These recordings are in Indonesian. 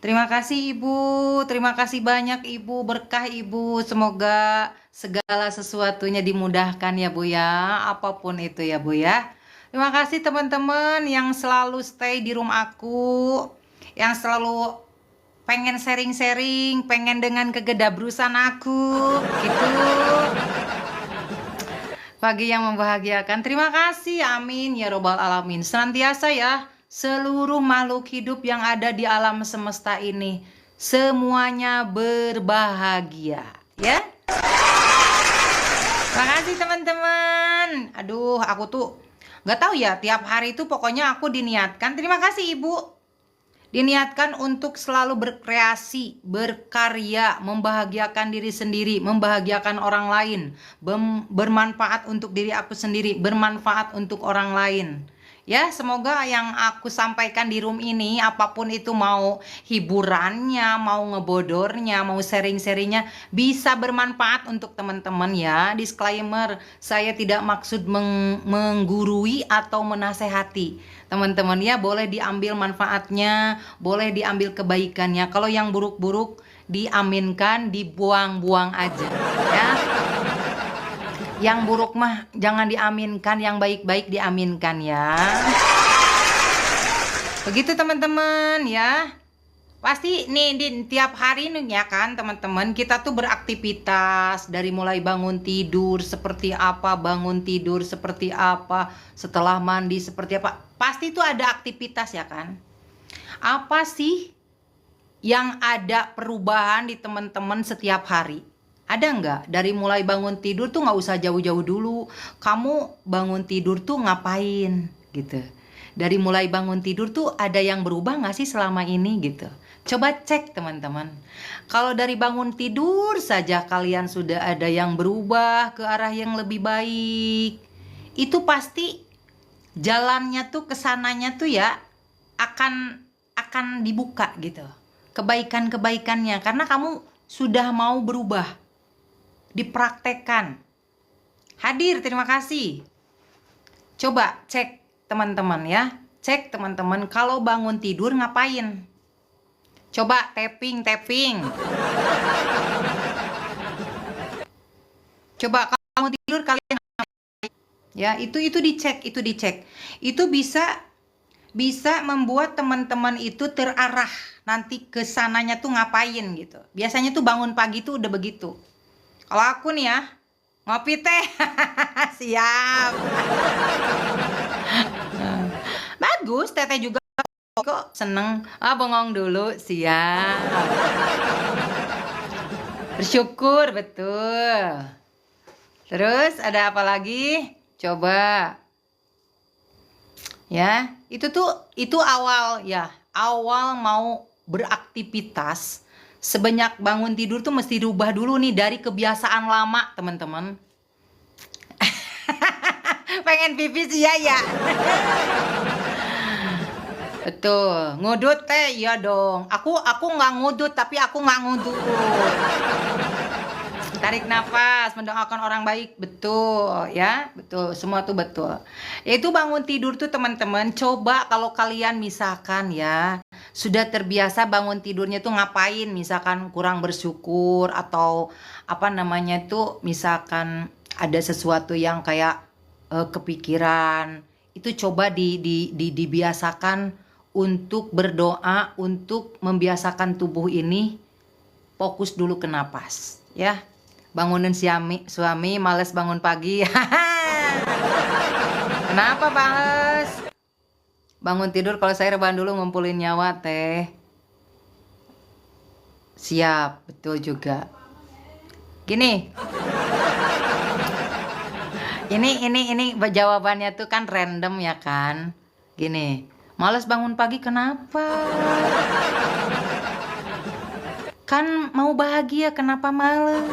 Terima kasih Ibu, terima kasih banyak Ibu, berkah Ibu. Semoga segala sesuatunya dimudahkan ya Bu ya, apapun itu ya Bu ya. Terima kasih teman-teman yang selalu stay di room aku, yang selalu pengen sharing-sharing, pengen dengan kegedabrusan aku, gitu. Pagi yang membahagiakan. Terima kasih, amin ya robbal alamin. Senantiasa ya, seluruh makhluk hidup yang ada di alam semesta ini, semuanya berbahagia, ya. Terima kasih teman-teman. Aduh, aku tuh nggak tahu ya, tiap hari itu pokoknya aku diniatkan. Terima kasih Ibu. Diniatkan untuk selalu berkreasi, berkarya, membahagiakan diri sendiri, membahagiakan orang lain, bermanfaat untuk diri aku sendiri, bermanfaat untuk orang lain. Ya, semoga yang aku sampaikan di room ini, apapun itu, mau hiburannya, mau ngebodornya, mau sharing-sharingnya, bisa bermanfaat untuk teman-teman ya. Disclaimer, saya tidak maksud menggurui atau menasehati. Teman-teman ya, boleh diambil manfaatnya, boleh diambil kebaikannya. Kalau yang buruk-buruk diaminkan, dibuang-buang aja ya. Yang buruk mah jangan diaminkan, yang baik-baik diaminkan ya. Begitu teman-teman ya. Pasti nih di tiap hari nih ya kan teman-teman, kita tuh beraktivitas dari mulai bangun tidur seperti apa, bangun tidur seperti apa, setelah mandi seperti apa. Pasti tuh ada aktivitas ya kan. Apa sih yang ada perubahan di teman-teman setiap hari? Ada nggak? Dari mulai bangun tidur tuh nggak usah jauh-jauh dulu. Kamu bangun tidur tuh ngapain gitu. Dari mulai bangun tidur tuh ada yang berubah nggak sih selama ini gitu. Coba cek teman-teman. Kalau dari bangun tidur saja kalian sudah ada yang berubah ke arah yang lebih baik, itu pasti jalannya tuh kesananya tuh ya akan dibuka gitu. Kebaikan-kebaikannya karena kamu sudah mau berubah. Dipraktekkan. Hadir, terima kasih. Coba cek teman-teman ya. Cek teman-teman kalau bangun tidur ngapain. Coba tapping. Coba kalau bangun tidur kalian ngapain? Ya, itu dicek. Itu bisa membuat teman-teman itu terarah nanti ke sananya tuh ngapain gitu. Biasanya tuh bangun pagi tuh udah begitu. Kalau aku nih ya, ngopi teh. Siap. Bagus, teteh juga kok seneng. Bengong dulu, siap. Bersyukur, betul. Terus ada apa lagi? Coba. Ya, itu awal ya. Awal mau beraktivitas. Sebanyak bangun tidur tuh mesti rubah dulu nih dari kebiasaan lama, teman-teman. Pengen pipis ya. Betul, ngudut teh iya dong. Aku nggak ngudut tapi aku nggak ngudut. Tarik nafas, mendoakan orang baik, betul ya, betul, semua tuh betul. Itu bangun tidur tuh teman-teman, coba kalau kalian misalkan ya sudah terbiasa bangun tidurnya tuh ngapain, misalkan kurang bersyukur atau apa namanya tuh, misalkan ada sesuatu yang kayak kepikiran, itu coba dibiasakan untuk berdoa, untuk membiasakan tubuh ini fokus dulu ke napas ya. Bangunin suami males bangun pagi. Kenapa males? Bangun tidur kalau saya rebahan dulu ngumpulin nyawa teh. Siap, betul juga. Gini. Ini jawabannya tuh kan random ya kan. Gini, males bangun pagi kenapa? Kan mau bahagia, kenapa males?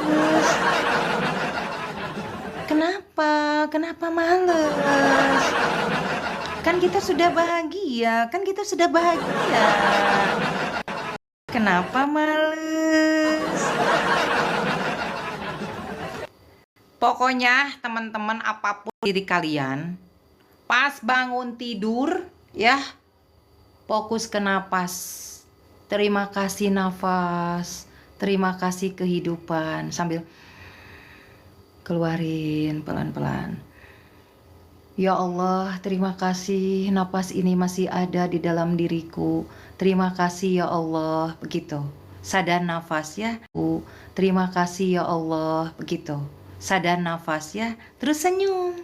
Kenapa males? Kan kita sudah bahagia, Kenapa males? Pokoknya teman-teman, apapun diri kalian, pas bangun tidur ya, fokus ke napas. Terima kasih nafas. Terima kasih kehidupan. Sambil keluarin pelan-pelan. Ya Allah, terima kasih napas ini masih ada di dalam diriku. Terima kasih ya Allah. Begitu. Sadar nafas ya. Terima kasih ya Allah. Begitu. Sadar nafas ya. Terus senyum.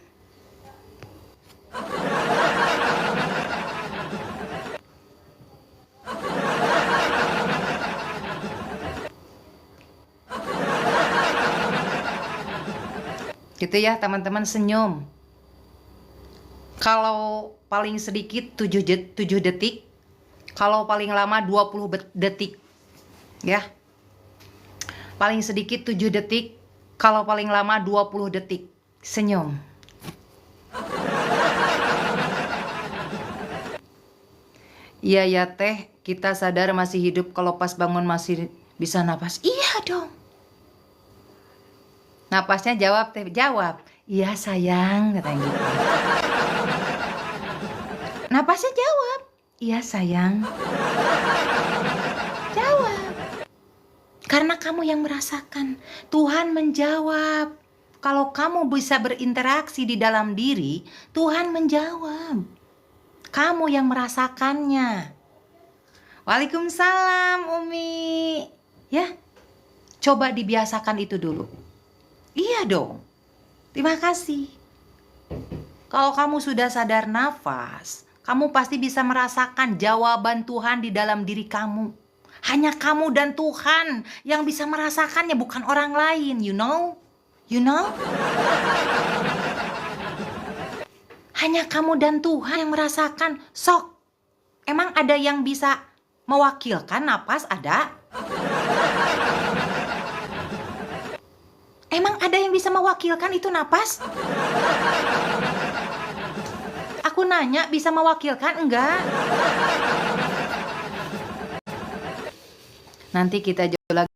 Gitu ya teman-teman, senyum. Kalau paling sedikit 7 detik, kalau paling lama 20 detik. Ya. Paling sedikit 7 detik, kalau paling lama 20 detik. Senyum. Iya ya teh, kita sadar masih hidup kalau pas bangun masih bisa napas. Iya dong. Napasnya jawab teh, jawab. Iya sayang, katanya gitu. Napasnya jawab. Iya sayang. Jawab. Karena kamu yang merasakan. Tuhan menjawab. Kalau kamu bisa berinteraksi di dalam diri, Tuhan menjawab. Kamu yang merasakannya. Waalaikumsalam Umi. Ya, coba dibiasakan itu dulu. Iya dong. Terima kasih. Kalau kamu sudah sadar nafas, kamu pasti bisa merasakan jawaban Tuhan di dalam diri kamu. Hanya kamu dan Tuhan yang bisa merasakannya, bukan orang lain. You know? You know? Hanya kamu dan Tuhan yang merasakan. Sok. Emang ada yang bisa mewakilkan napas? Ada? Emang ada yang bisa mewakilkan itu napas? Aku nanya, bisa mewakilkan? Enggak. Nanti kita jauh lagi,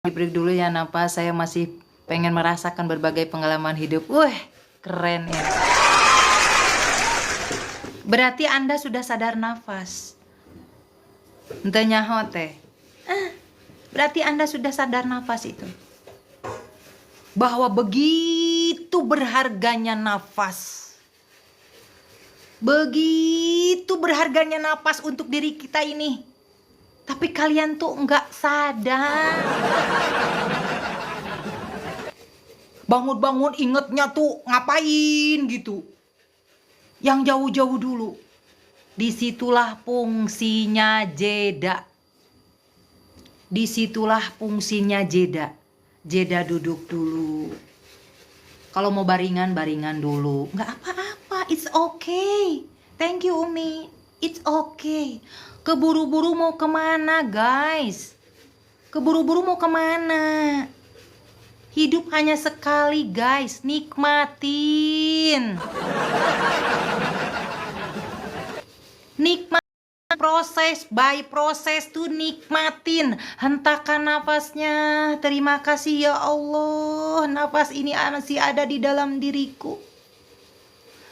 break dulu ya napas. Saya masih pengen merasakan berbagai pengalaman hidup. Wah, keren ya. Berarti Anda sudah sadar nafas. Ente nyaho teh. Berarti Anda sudah sadar nafas itu. Bahwa begitu berharganya nafas. Begitu berharganya nafas untuk diri kita ini. Tapi kalian tuh nggak sadar. Bangun-bangun ingetnya tuh ngapain gitu. Yang jauh-jauh dulu. Disitulah fungsinya jeda. Disitulah fungsinya jeda. Jeda duduk dulu. Kalau mau baringan, baringan dulu. Nggak apa-apa, it's okay. Thank you Umi, it's okay. Keburu-buru mau kemana guys? Keburu-buru mau kemana? Hidup hanya sekali guys, nikmatin. Nikmatin. Proses by proses tuh nikmatin. Hentakan nafasnya. Terima kasih ya Allah, nafas ini masih ada di dalam diriku.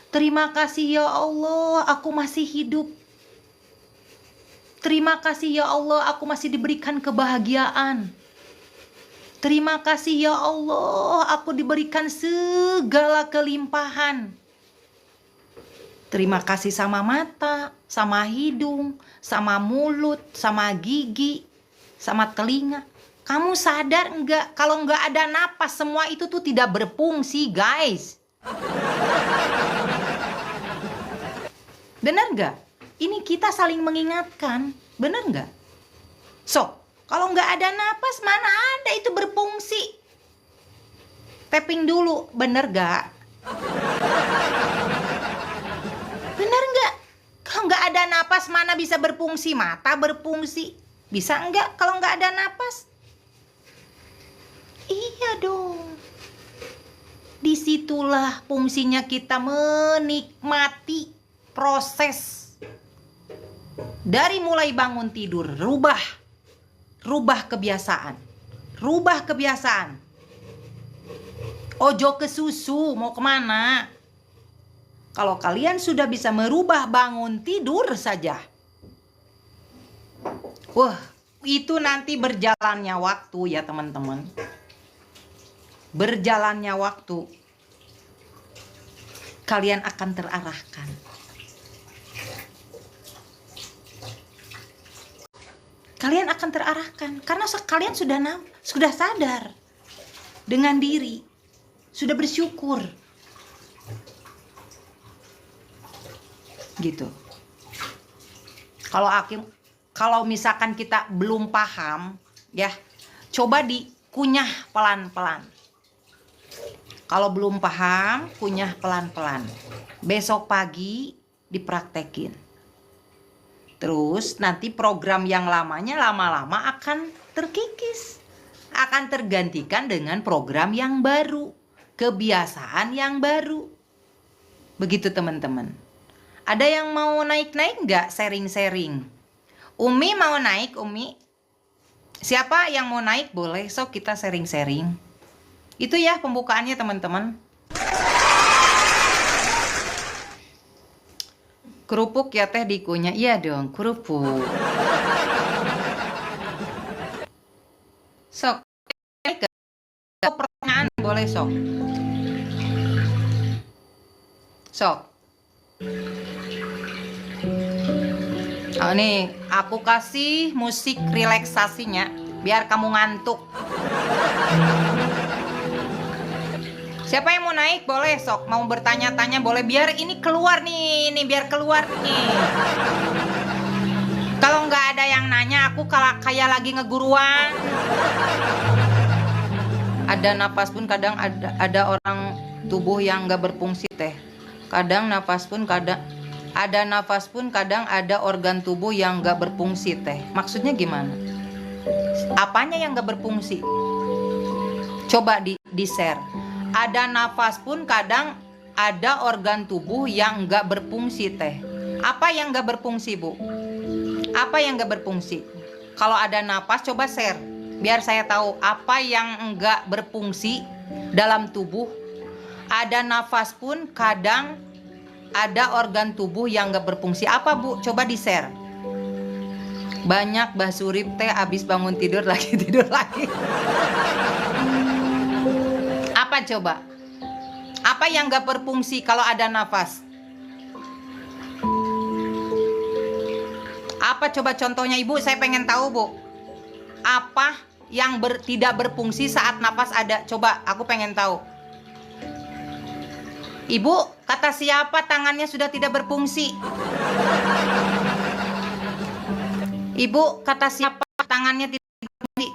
Terima kasih ya Allah, aku masih hidup. Terima kasih ya Allah, aku masih diberikan kebahagiaan. Terima kasih ya Allah, aku diberikan segala kelimpahan. Terima kasih sama mata, sama hidung, sama mulut, sama gigi, sama telinga. Kamu sadar enggak kalau enggak ada napas semua itu tuh tidak berfungsi guys. Benar enggak? Ini kita saling mengingatkan. Benar enggak? So, kalau enggak ada napas mana ada itu berfungsi. Tapping dulu, bener enggak? Bener nggak? Kalau nggak ada napas mana bisa berfungsi? Mata berfungsi. Bisa nggak kalau nggak ada napas? Iya dong. Disitulah fungsinya kita menikmati proses. Dari mulai bangun tidur, rubah kebiasaan. Rubah kebiasaan. Ojo ke susu, mau kemana? Kalau kalian sudah bisa merubah bangun tidur saja. Wah, itu nanti berjalannya waktu ya teman-teman. Berjalannya waktu, kalian akan terarahkan. Kalian akan terarahkan karena kalian sudah sadar dengan diri, sudah bersyukur. Gitu. Kalau misalkan kita belum paham, ya, coba dikunyah pelan-pelan. Kalau belum paham, kunyah pelan-pelan. Besok pagi dipraktekin. Terus nanti program yang lamanya lama-lama akan terkikis. Akan tergantikan dengan program yang baru. Kebiasaan yang baru. Begitu teman-teman. Ada yang mau naik-naik nggak sharing-sharing? Umi mau naik, Umi? Siapa yang mau naik boleh, so kita sharing-sharing. Itu ya pembukaannya teman-teman. Kerupuk ya teh dikunyah. Iya dong, kerupuk. Sok. Pertanyaan boleh sok. Sok. Oh, nih, aku kasih musik relaksasinya biar kamu ngantuk. Siapa yang mau naik boleh sok, mau bertanya-tanya boleh, biar ini keluar nih, biar keluar nih. Kalau nggak ada yang nanya, aku kayak lagi ngeguruan. Ada napas pun kadang ada orang tubuh yang nggak berfungsi teh. Kadang napas pun kadang ada nafas pun kadang ada organ tubuh yang nggak berfungsi teh. Maksudnya gimana? Apanya yang nggak berfungsi? Coba di share. Ada nafas pun kadang ada organ tubuh yang nggak berfungsi teh. Apa yang nggak berfungsi, Bu? Apa yang nggak berfungsi? Kalau ada nafas coba share biar saya tahu apa yang nggak berfungsi dalam tubuh. Ada nafas pun kadang ada organ tubuh yang nggak berfungsi. Apa, Bu? Coba di share. Banyak Mbah Surip teh abis bangun tidur lagi tidur lagi. Apa coba? Apa yang nggak berfungsi kalau ada nafas? Apa coba contohnya, Ibu? Saya pengen tahu, Bu. Apa yang tidak berfungsi saat nafas ada? Coba, aku pengen tahu. Ibu, kata siapa tangannya sudah tidak berfungsi? Ibu, kata siapa tangannya tidak berfungsi?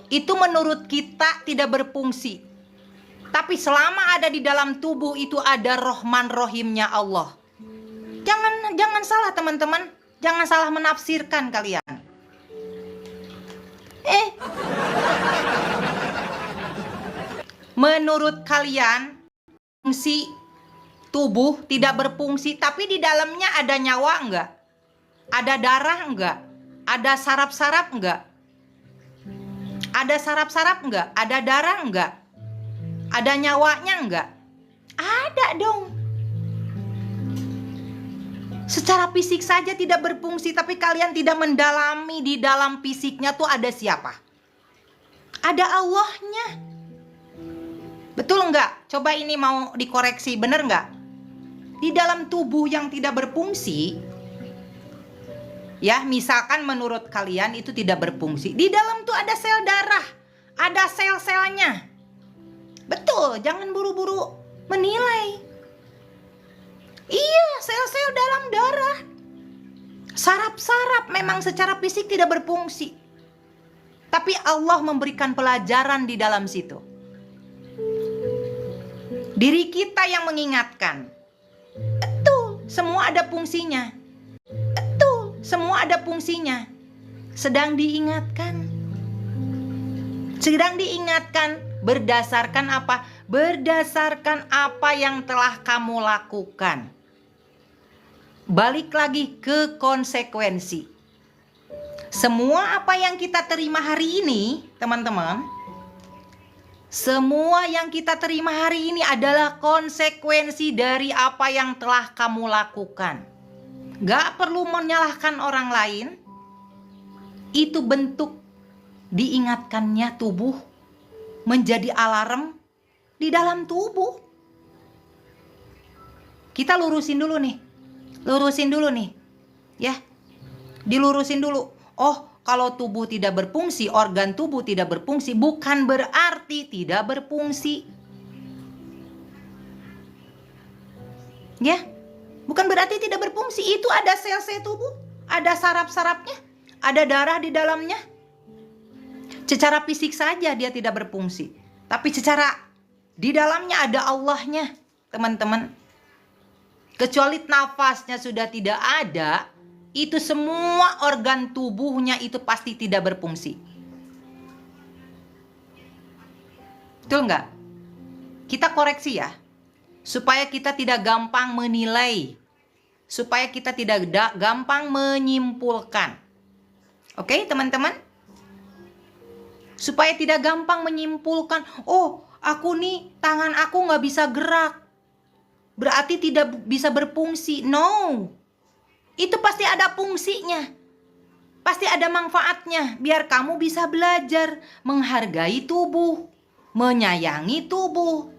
Itu menurut kita tidak berfungsi. Tapi selama ada di dalam tubuh itu ada Rohman Rohimnya Allah. Jangan salah teman-teman. Jangan salah menafsirkan kalian. Menurut kalian fungsi tubuh tidak berfungsi, tapi di dalamnya ada nyawa enggak? Ada darah enggak? Ada saraf-saraf enggak? Ada saraf-saraf enggak? Ada darah enggak? Ada nyawanya enggak? Ada dong. Secara fisik saja tidak berfungsi, tapi kalian tidak mendalami di dalam fisiknya tuh ada siapa? Ada Allahnya. Betul enggak? Coba ini mau dikoreksi, bener enggak? Di dalam tubuh yang tidak berfungsi, ya misalkan menurut kalian itu tidak berfungsi, di dalam tuh ada sel darah, ada sel-selnya. Betul, jangan buru-buru menilai. Iya, sel-sel dalam darah. Saraf-saraf memang secara fisik tidak berfungsi, tapi Allah memberikan pelajaran di dalam situ. Diri kita yang mengingatkan. Betul, semua ada fungsinya. Betul, semua ada fungsinya. Sedang diingatkan. Sedang diingatkan berdasarkan apa? Berdasarkan apa yang telah kamu lakukan. Balik lagi ke konsekuensi. Semua apa yang kita terima hari ini, teman-teman, semua yang kita terima hari ini adalah konsekuensi dari apa yang telah kamu lakukan. Gak perlu menyalahkan orang lain. Itu bentuk diingatkannya tubuh menjadi alarm di dalam tubuh. Kita lurusin dulu nih. Ya. Dilurusin dulu. Oh, kalau tubuh tidak berfungsi, organ tubuh tidak berfungsi, bukan berarti tidak berfungsi. Ya. Bukan berarti tidak berfungsi. Itu ada sel-sel tubuh, ada saraf-sarafnya, ada darah di dalamnya. Secara fisik saja dia tidak berfungsi. Tapi secara di dalamnya ada Allahnya, teman-teman. Kecuali nafasnya sudah tidak ada, itu semua organ tubuhnya itu pasti tidak berfungsi. Betul nggak? Kita koreksi ya. Supaya kita tidak gampang menilai. Supaya kita tidak gampang menyimpulkan. Oke, teman-teman? Supaya tidak gampang menyimpulkan, oh, aku nih, tangan aku nggak bisa gerak. Berarti tidak bisa berfungsi. No. Itu pasti ada fungsinya. Pasti ada manfaatnya. Biar kamu bisa belajar menghargai tubuh. Menyayangi tubuh.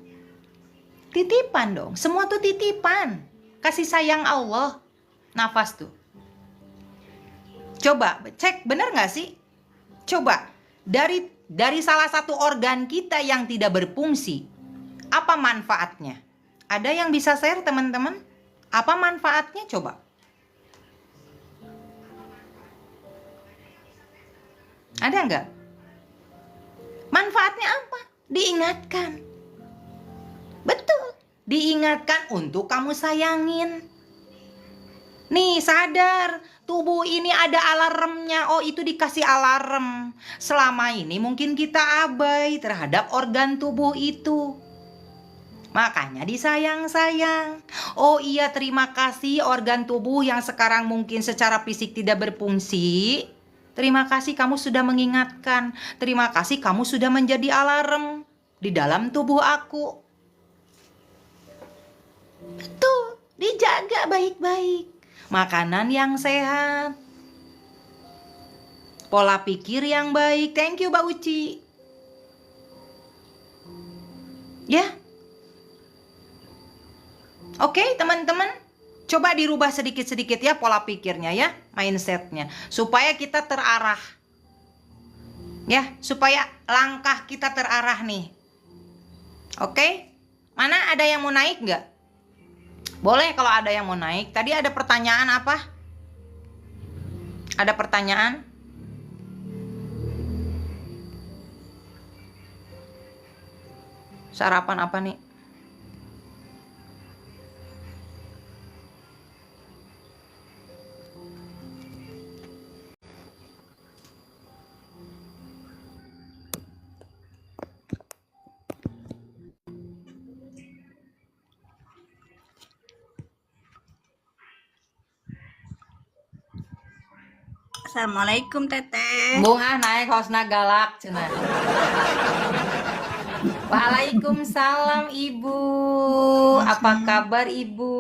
Titipan dong. Semua tuh titipan. Kasih sayang Allah. Nafas tuh. Coba cek bener gak sih? Coba. Dari salah satu organ kita yang tidak berfungsi. Apa manfaatnya? Ada yang bisa share teman-teman? Apa manfaatnya coba? Ada nggak? Manfaatnya apa? Diingatkan. Betul. Diingatkan untuk kamu sayangin. Nih sadar. Tubuh ini ada alarmnya. Oh itu dikasih alarm. Selama ini mungkin kita abai terhadap organ tubuh itu. Makanya disayang-sayang. Oh iya terima kasih organ tubuh yang sekarang mungkin secara fisik tidak berfungsi. Terima kasih kamu sudah mengingatkan. Terima kasih kamu sudah menjadi alarm di dalam tubuh aku. Betul, dijaga baik-baik. Makanan yang sehat. Pola pikir yang baik. Thank you Mbak Uci. Ya. Oke teman-teman. Coba dirubah sedikit-sedikit ya pola pikirnya ya, mindsetnya, supaya kita terarah. Ya, supaya langkah kita terarah nih. Oke? Mana ada yang mau naik nggak? Boleh kalau ada yang mau naik. Tadi ada pertanyaan apa? Ada pertanyaan? Sarapan apa nih? Assalamualaikum Teteh. Bunga naik hosna galak cenah. Waalaikumsalam Ibu. Apa kabar Ibu?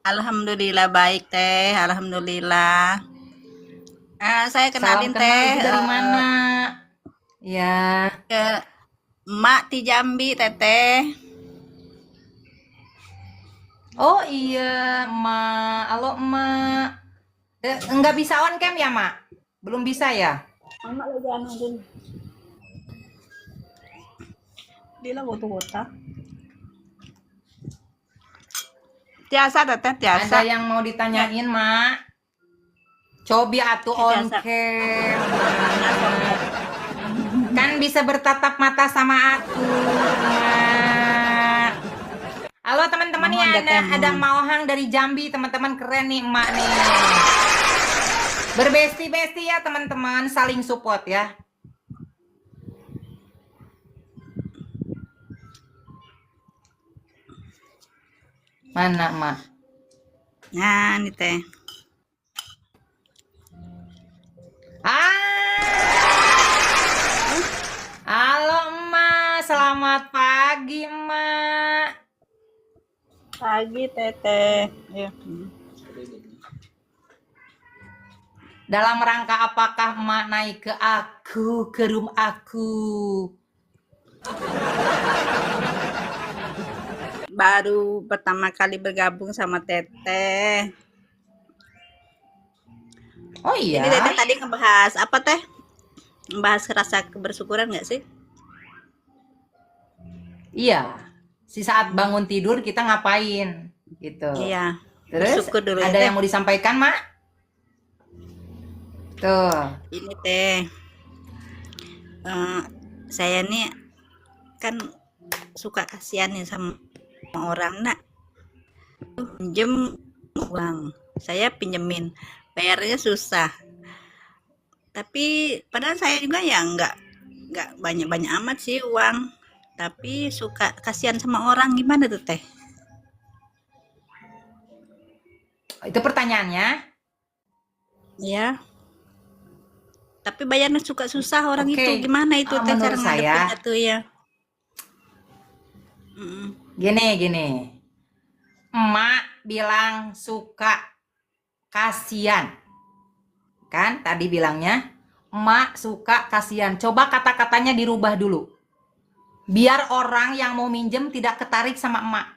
Alhamdulillah baik Teh. Alhamdulillah. Saya kenalin Salam kenal Teh. Ibu dari mana? Ya. Ke Emak di Jambi Teteh. Oh iya, Mak. Halo Mak. Enggak bisa on cam ya, Mak? Belum bisa ya? Emak lagi anu din. Dia lah foto-foto. Tiasa Teteh, tiasa. Ada yang mau ditanyain, Mak? Coba atuh on Biasa. cam. Kan bisa bertatap mata sama aku, Mak. Halo teman-teman Mohon ya, Teteh, ada mohon. Mauhang dari Jambi, teman-teman keren nih Emak nih. Berbesti-besti ya teman-teman, saling support ya. Mana Emak? Nah, ini Teh. Halo Emak, selamat pagi Emak. Pagi Teteh. Ya. Dalam rangka apakah emak naik ke rumah aku? Baru pertama kali bergabung sama Teteh. Oh iya. Ini Teteh tadi ngebahas apa Teh? Ngebahas rasa kebersyukuran nggak sih? Iya. Si saat bangun tidur kita ngapain gitu. Iya. Terus Bersyukur dulu ya ada Teh. yang mau disampaikan, Mak? Tuh. Ini Teh. Saya nih kan suka kasihan nih sama orang nak pinjem uang, saya pinjemin, bayarnya susah, tapi padahal saya juga ya nggak banyak amat sih uang, tapi suka kasihan sama orang. Gimana tuh Teh? Itu pertanyaannya. Ya, tapi bayarnya suka susah orang Oke. itu. Gimana itu Teh cara Menurut saya ngadepinnya tuh ya? gini. Emak bilang suka kasihan. Kan tadi bilangnya emak suka kasihan. Coba kata-katanya dirubah dulu. Biar orang yang mau minjem tidak ketarik sama emak.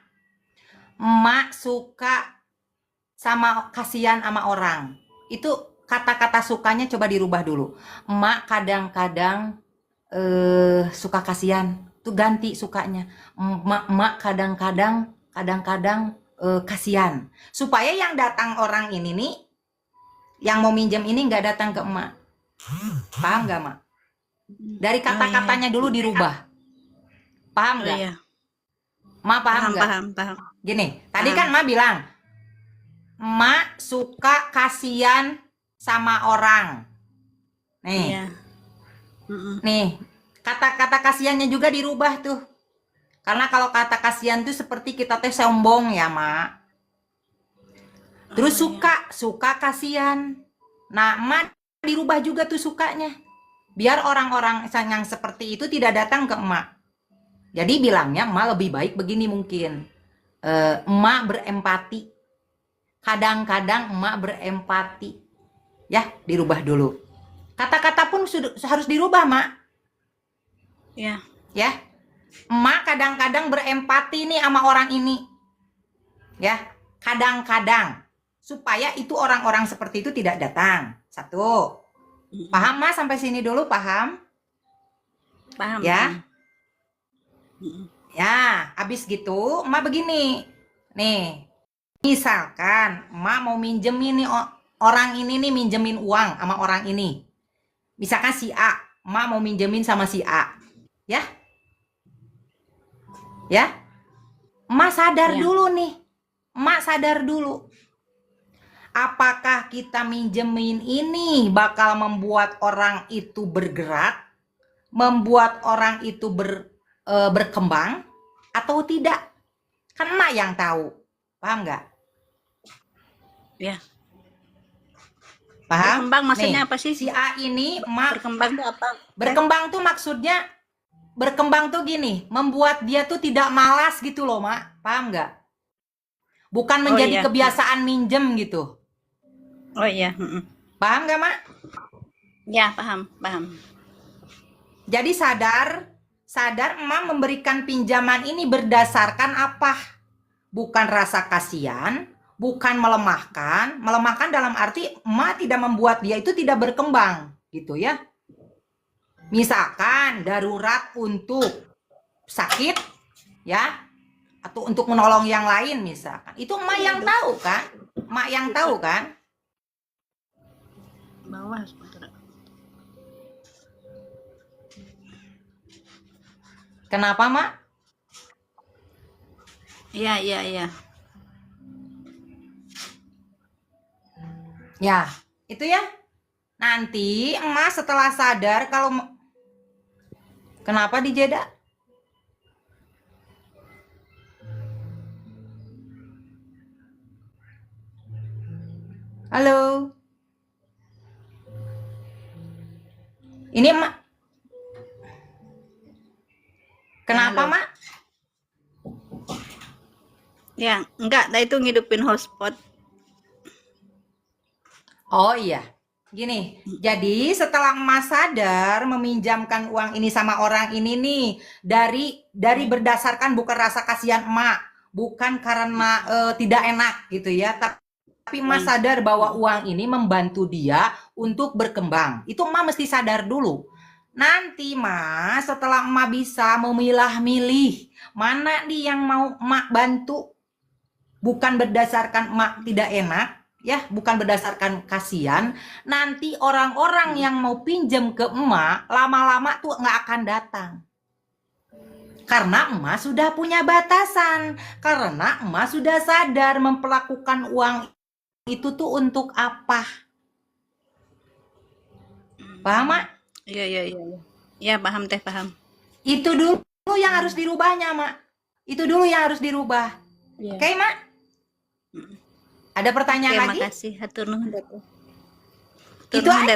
Emak suka sama kasihan sama orang. Itu kata-kata sukanya coba dirubah dulu. Emak kadang-kadang suka kasihan. Tuh ganti sukanya. Emak kadang-kadang kasihan. Supaya yang datang orang ini nih, yang mau minjem ini nggak datang ke emak. Paham nggak, Mak? Dari kata-katanya dulu dirubah. Paham Oh nggak? iya, Mak paham paham nggak? paham. Gini, tadi Paham. kan Mak bilang, Mak suka kasihan sama orang. Nih, Iya. nih, kata-kata kasihannya juga dirubah tuh. Karena kalau kata kasihan tuh seperti kita teh sombong ya, Mak. Terus suka kasihan. Nah, Mak dirubah juga tuh sukanya. Biar orang-orang yang seperti itu tidak datang ke emak. Jadi bilangnya emak lebih baik begini mungkin. Emak berempati. Kadang-kadang emak berempati. Ya, dirubah dulu. Kata-kata pun harus dirubah, Mak. Iya. Ya. Emak kadang-kadang berempati nih sama orang ini. Ya, kadang-kadang. Supaya itu orang-orang seperti itu tidak datang. Satu. Paham, Mas? Sampai sini dulu, paham? Paham. Ya. Ya, habis gitu, emak begini. Nih, misalkan emak mau minjemin nih orang ini nih minjemin uang sama orang ini. Misalkan si A, emak mau minjemin sama si A. Ya. Ya. Emak sadar dulu nih. Emak sadar dulu. Apakah kita minjemin ini bakal membuat orang itu bergerak, membuat orang itu berkembang atau tidak? Kan emak yang tahu. Paham nggak? Ya. Paham? Berkembang maksudnya Nih, apa sih? si A ini emak Berkembang tuh apa? berkembang tuh maksudnya berkembang tuh gini, membuat dia tuh tidak malas gitu loh, Mak. Paham nggak? Bukan menjadi iya. kebiasaan minjem gitu. Oh iya. Paham nggak, Mak? Ya, paham. Jadi sadar emak memberikan pinjaman ini berdasarkan apa? Bukan rasa kasihan, bukan melemahkan. Melemahkan dalam arti emak tidak membuat dia itu tidak berkembang, gitu ya. Misalkan darurat untuk sakit, ya, atau untuk menolong yang lain misalkan. Itu emak yang tahu kan? Emak yang tahu kan? Bawah sebentar. Kenapa, Mak? Iya. Ya, itu ya. Nanti emak setelah sadar kalau kenapa dijeda? Halo. Ini emak. Kenapa, Halo. Mak? Ya, enggak, nah itu ngidupin hotspot. Oh iya, gini. Jadi setelah emas sadar meminjamkan uang ini sama orang ini nih, dari berdasarkan bukan rasa kasihan emak, bukan karena tidak enak gitu ya, tapi emak sadar bahwa uang ini membantu dia untuk berkembang. Itu emak mesti sadar dulu. Nanti mas, setelah emak bisa memilah-milih mana nih yang mau emak bantu, bukan berdasarkan emak tidak enak, ya, bukan berdasarkan kasihan. Nanti orang-orang yang mau pinjam ke emak lama-lama tuh nggak akan datang, karena emak sudah punya batasan, karena emak sudah sadar memperlakukan uang itu tuh untuk apa. Paham mak? Iya, iya, iya. Ya, paham teh, paham. Itu dulu yang harus dirubahnya mak, itu dulu yang harus dirubah. Iya. Oke mak, ada pertanyaan Oke, lagi? makasih. Hatur nuhun teteh. Itu aja,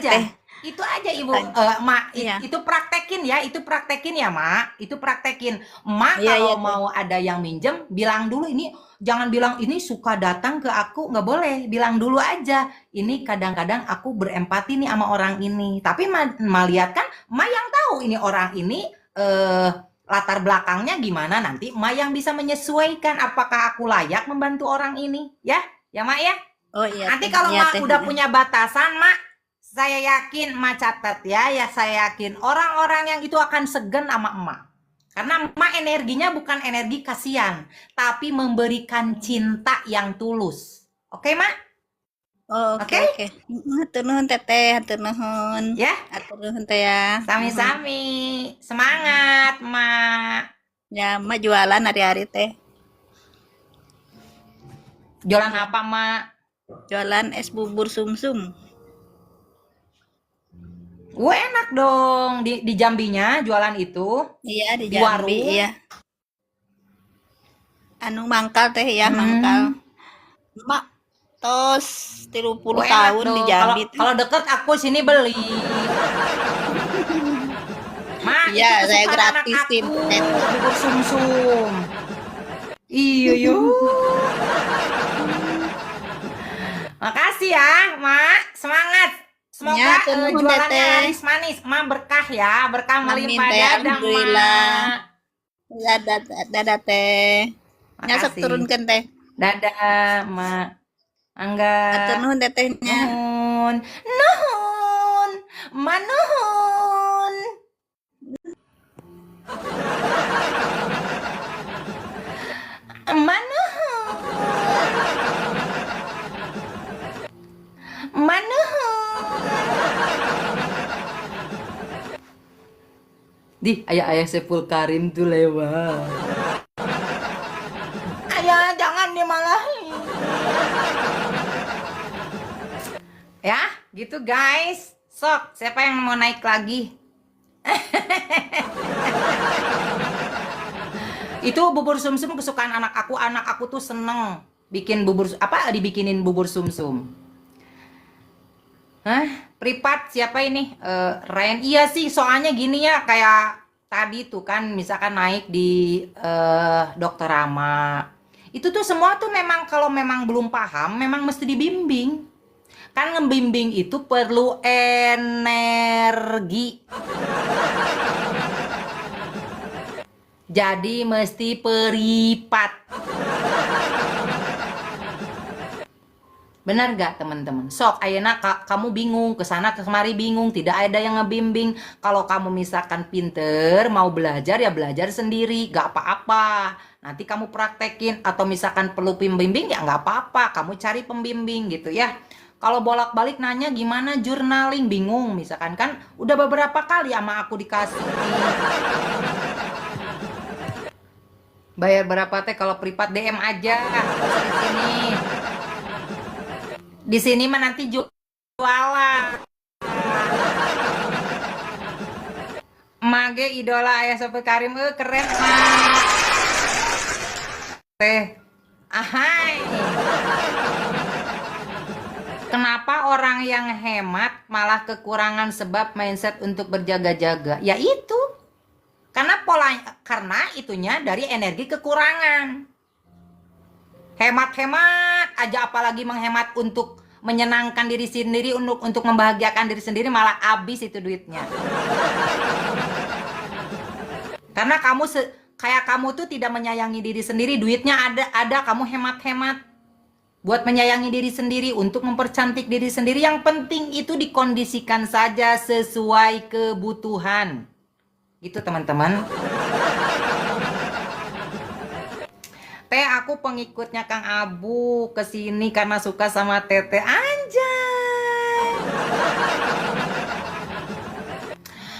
itu aja ibu. Mak, Iya. itu praktekin ya, itu praktekin ya mak, itu praktekin. Mak Iya, kalau iya, Teh. mau ada yang minjem, bilang dulu ini, jangan bilang ini suka datang ke aku, nggak boleh. Bilang dulu aja, ini kadang-kadang aku berempati nih sama orang ini. Tapi lihat kan, mak yang tahu ini orang ini latar belakangnya gimana, nanti mak yang bisa menyesuaikan apakah aku layak membantu orang ini, ya mak ya. Oh iya, Nanti Teh. kalau Iya, mak Teh. udah punya batasan, mak, saya yakin, mak catat ya, saya yakin orang-orang yang itu akan segan sama emak. Karena emak energinya bukan energi kasihan, tapi memberikan cinta yang tulus. Oke, mak? Oh, oke, Oke? oke. Hatur nuhun teteh, hatur nuhun. Ya, Hatur nuhun teh ya. sami-sami. Semangat, mak. Ya, Mak jualan hari-hari teh. Jualan apa, mak? Jualan es bubur sumsum. Wah, enak dong di Jambinya jualan itu. Iya, di Di Jambi, warung. iya. Anu mangkal teh ya, mangkal. Mak tos 30 Wah, enak tahun di dong. Jambi teh. Kalau deket aku sini beli. Mak, Iya, itu saya kesukaan anak gratisin, aku, Teh. bubur sumsum. Iya, yuk. Makasih ya, Mak. Semangat. Semoga Ya, hatur nuhun, jualannya Teteh. laris manis. Mak berkah ya, berkah Amin, melimpah Teh. dadah, Alhamdulillah. Mak. Dadah teh. Nya sok Makasih. turunkeun teh. Dadah, Mak. Angga. Hatur nuhun tetehnya. Nuhun. Nuhun. Manuhun. Manuhun. Manuhun. Di, ayah Sepul Karim tuh lewat. Ayah, jangan dimalahin. Ya, gitu guys. Sok, siapa yang mau naik lagi? Itu bubur sumsum kesukaan anak aku. Anak aku tuh seneng bikin bubur dibikinin bubur sumsum. Hah? Privat siapa ini? Ren. Iya sih, soalnya gini ya, kayak tadi tuh kan misalkan naik di Dokter Rama. Itu tuh semua tuh memang kalau memang belum paham, memang mesti dibimbing. Kan ngebimbing itu perlu energi. Jadi mesti peripat. Benar gak teman-teman? Sok ayeuna kamu bingung, kesana kemari bingung, tidak ada yang ngebimbing. Kalau kamu misalkan pinter, mau belajar ya belajar sendiri, gak apa-apa. Nanti kamu praktekin, atau misalkan perlu pembimbing ya gak apa-apa, kamu cari pembimbing gitu ya. Kalau bolak-balik nanya gimana journaling, bingung misalkan kan, udah beberapa kali sama aku dikasih. Bayar berapa teh kalau privat DM aja di sini. Di sini mah nanti jualan. Mage idola ayah Sofi Karim, keren mah. Teh, ahai. Kenapa orang yang hemat malah kekurangan sebab mindset untuk berjaga-jaga? Ya itu. Karena itunya dari energi kekurangan. Hemat-hemat aja, apalagi menghemat untuk menyenangkan diri sendiri, untuk membahagiakan diri sendiri, malah habis itu duitnya. Karena kayak kamu tuh tidak menyayangi diri sendiri, duitnya ada kamu hemat-hemat buat menyayangi diri sendiri, untuk mempercantik diri sendiri. Yang penting itu dikondisikan saja sesuai kebutuhan. Gitu teman-teman. Teh, aku pengikutnya Kang Abu, kesini karena suka sama Teteh. Anjay.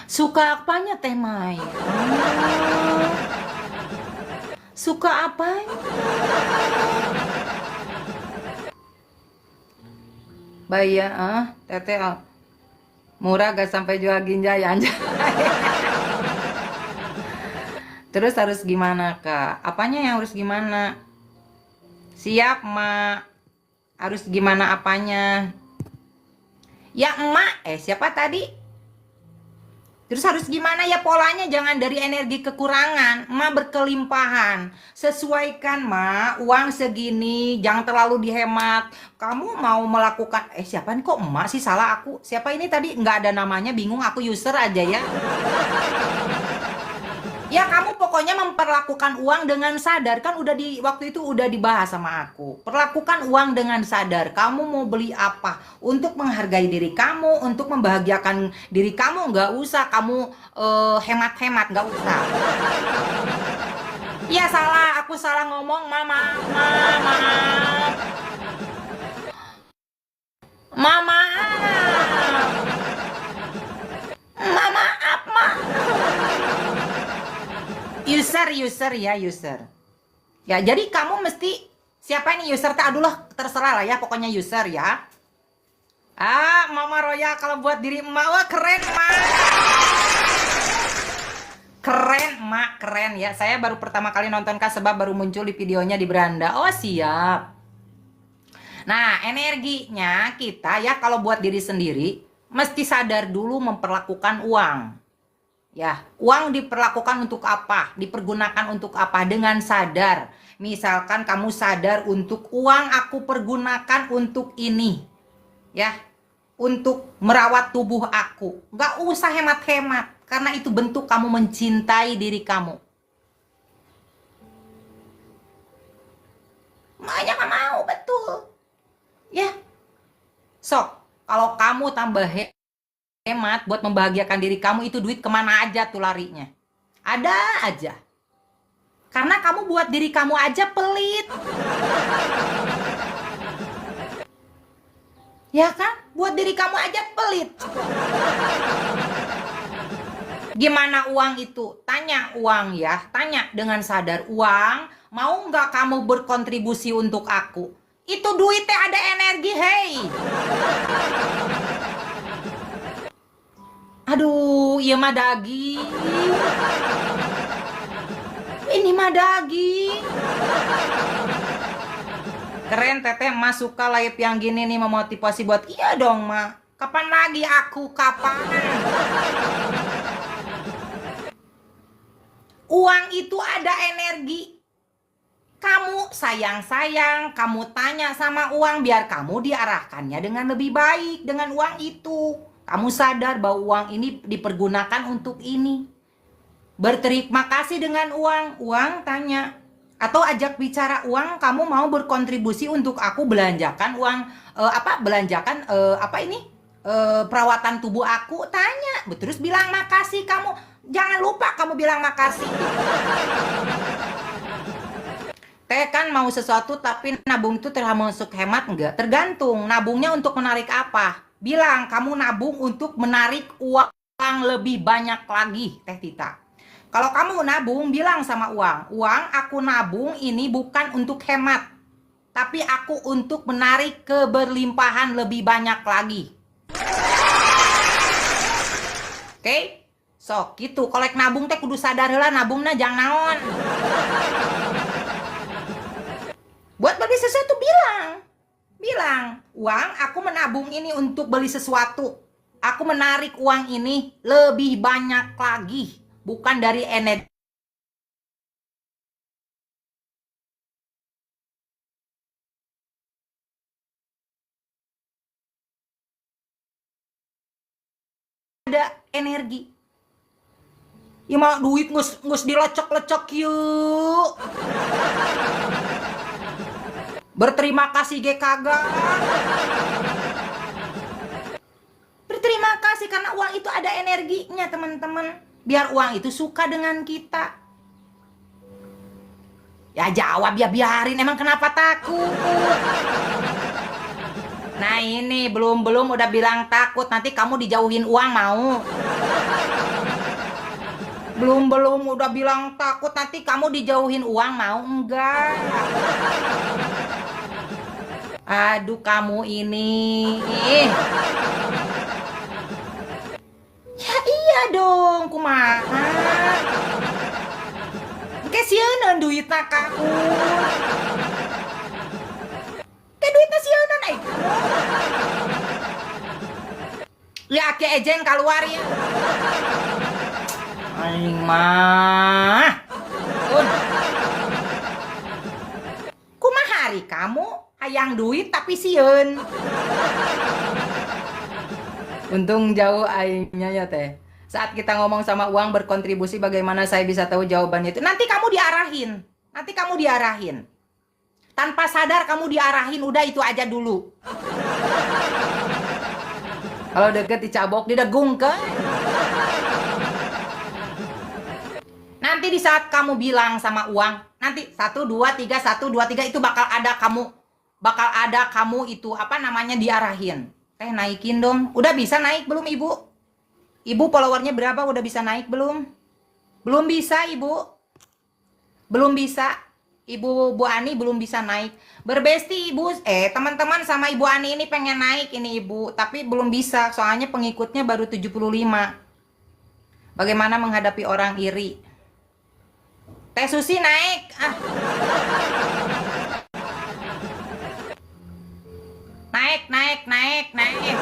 Suka apanya Teh Mai? Suka apanya? Bayar, Teteh, murah gak sampai jual ginjal ya anjay. Terus harus gimana Kak? Apanya yang harus gimana? Siap Mak. Harus gimana apanya? Ya emak, siapa tadi? Terus harus gimana ya polanya? Jangan dari energi kekurangan, emak berkelimpahan. Sesuaikan Mak, uang segini, jangan terlalu dihemat. Kamu mau melakukan, siapa nih, kok emak sih, salah aku. Siapa ini tadi? Nggak ada namanya, bingung aku, user aja ya. Ya kamu pokoknya memperlakukan uang dengan sadar. Kan waktu itu udah dibahas sama aku. Perlakukan uang dengan sadar. Kamu mau beli apa? Untuk menghargai diri kamu, untuk membahagiakan diri kamu. Nggak usah kamu hemat-hemat, nggak usah. Ya salah, aku salah ngomong, mama. Mama. Mama apa? User ya, user. Ya, jadi kamu mesti, siapa ini user? Aduh lah, terserah lah ya, pokoknya user ya. Mama Roya kalau buat diri emak, wah keren Mak. Keren Mak, keren ya. Saya baru pertama kali nonton Kak, sebab baru muncul di videonya di beranda. Oh siap. Nah, energinya kita ya kalau buat diri sendiri, mesti sadar dulu memperlakukan uang. Ya, uang diperlakukan untuk apa? Dipergunakan untuk apa? Dengan sadar. Misalkan kamu sadar untuk uang aku pergunakan untuk ini. Ya, untuk merawat tubuh aku. Nggak usah hemat-hemat. Karena itu bentuk kamu mencintai diri kamu. Makanya nggak mau, betul. Ya. Sok, kalau kamu tambah hemat buat membahagiakan diri kamu, itu duit kemana aja tuh larinya? Ada aja. Karena kamu buat diri kamu aja pelit. Ya kan? Buat diri kamu aja pelit. Gimana uang itu? Tanya uang ya. Tanya dengan sadar. Uang, mau nggak kamu berkontribusi untuk aku? Itu duitnya ada energi, hei. Aduh, iya mah daging. Ini mah daging. Keren Teteh, Mas suka live yang gini nih, memotivasi buat. Iya dong Mak. Kapan lagi aku, kapan? Uang itu ada energi. Kamu sayang-sayang, kamu tanya sama uang biar kamu diarahkannya dengan lebih baik dengan uang itu. Kamu sadar bahwa uang ini dipergunakan untuk ini. Berterima kasih dengan uang. Uang tanya. Atau ajak bicara uang, kamu mau berkontribusi untuk aku belanjakan uang, belanjakan perawatan tubuh aku, tanya. Terus bilang makasih kamu. Jangan lupa kamu bilang makasih. Teh kan mau sesuatu tapi nabung itu termasuk hemat enggak? Tergantung. Nabungnya untuk menarik apa? Bilang kamu nabung untuk menarik uang lebih banyak lagi, Teh Tita. Kalau kamu nabung, bilang sama uang, uang aku nabung ini bukan untuk hemat, tapi aku untuk menarik keberlimpahan lebih banyak lagi. Oke? So, gitu. Kolek nabung teh kudu sadar lah, nabungnya jangan naon. Buat beli sesuatu bilang, uang aku menabung ini untuk beli sesuatu. Aku menarik uang ini lebih banyak lagi, bukan dari energi ada energi. Ya mah duit ngus dilecek-lecek yuk. Berterima kasih ge kagak. Berterima kasih karena uang itu ada energinya, teman-teman. Biar uang itu suka dengan kita. Ya jawab ya, biarin, emang kenapa takut? Nah ini belum udah bilang takut, nanti kamu dijauhin uang mau? Belum udah bilang takut, nanti kamu dijauhin uang mau? Enggak. Aduh kamu ini. Ya iya dong, kumaha. Kesianan duitna kamu. Duitnya sianan ya ke ejeng keluar ya. Aing mah. Kumaha hari kamu hayang duit tapi sieun. Untung jauh aingnya ya teh. Saat kita ngomong sama uang berkontribusi, bagaimana saya bisa tahu jawabannya itu? Nanti kamu diarahin. Tanpa sadar kamu diarahin, udah itu aja dulu. Kalau deket dicabok, didegung kan? Nanti di saat kamu bilang sama uang, nanti 1, 2, 3, 1, 2, 3 itu bakal ada kamu itu apa namanya diarahin. Teh naikin dong. Udah bisa naik belum ibu? Ibu followernya berapa? Udah bisa naik belum? Belum bisa ibu. Belum bisa. Ibu Bu Ani belum bisa naik. Berbesti ibu, teman-teman sama Ibu Ani ini pengen naik ini ibu, tapi belum bisa soalnya pengikutnya baru 75. Bagaimana menghadapi orang iri? Teh Susi naik. Naik.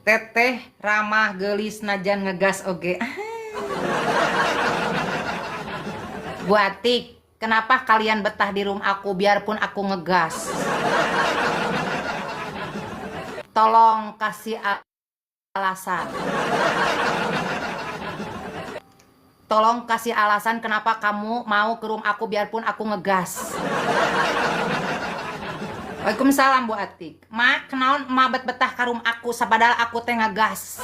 Teteh ramah gelis najan ngegas oge. Bu Atik, kenapa kalian betah di room aku biarpun aku ngegas? Tolong kasih alasan. Tolong kasih alasan kenapa kamu mau ke room aku biarpun aku ngegas. Waalaikumsalam Bu Atik. Mak, kenaon emak betah ke room aku sabadal aku teh ngegas.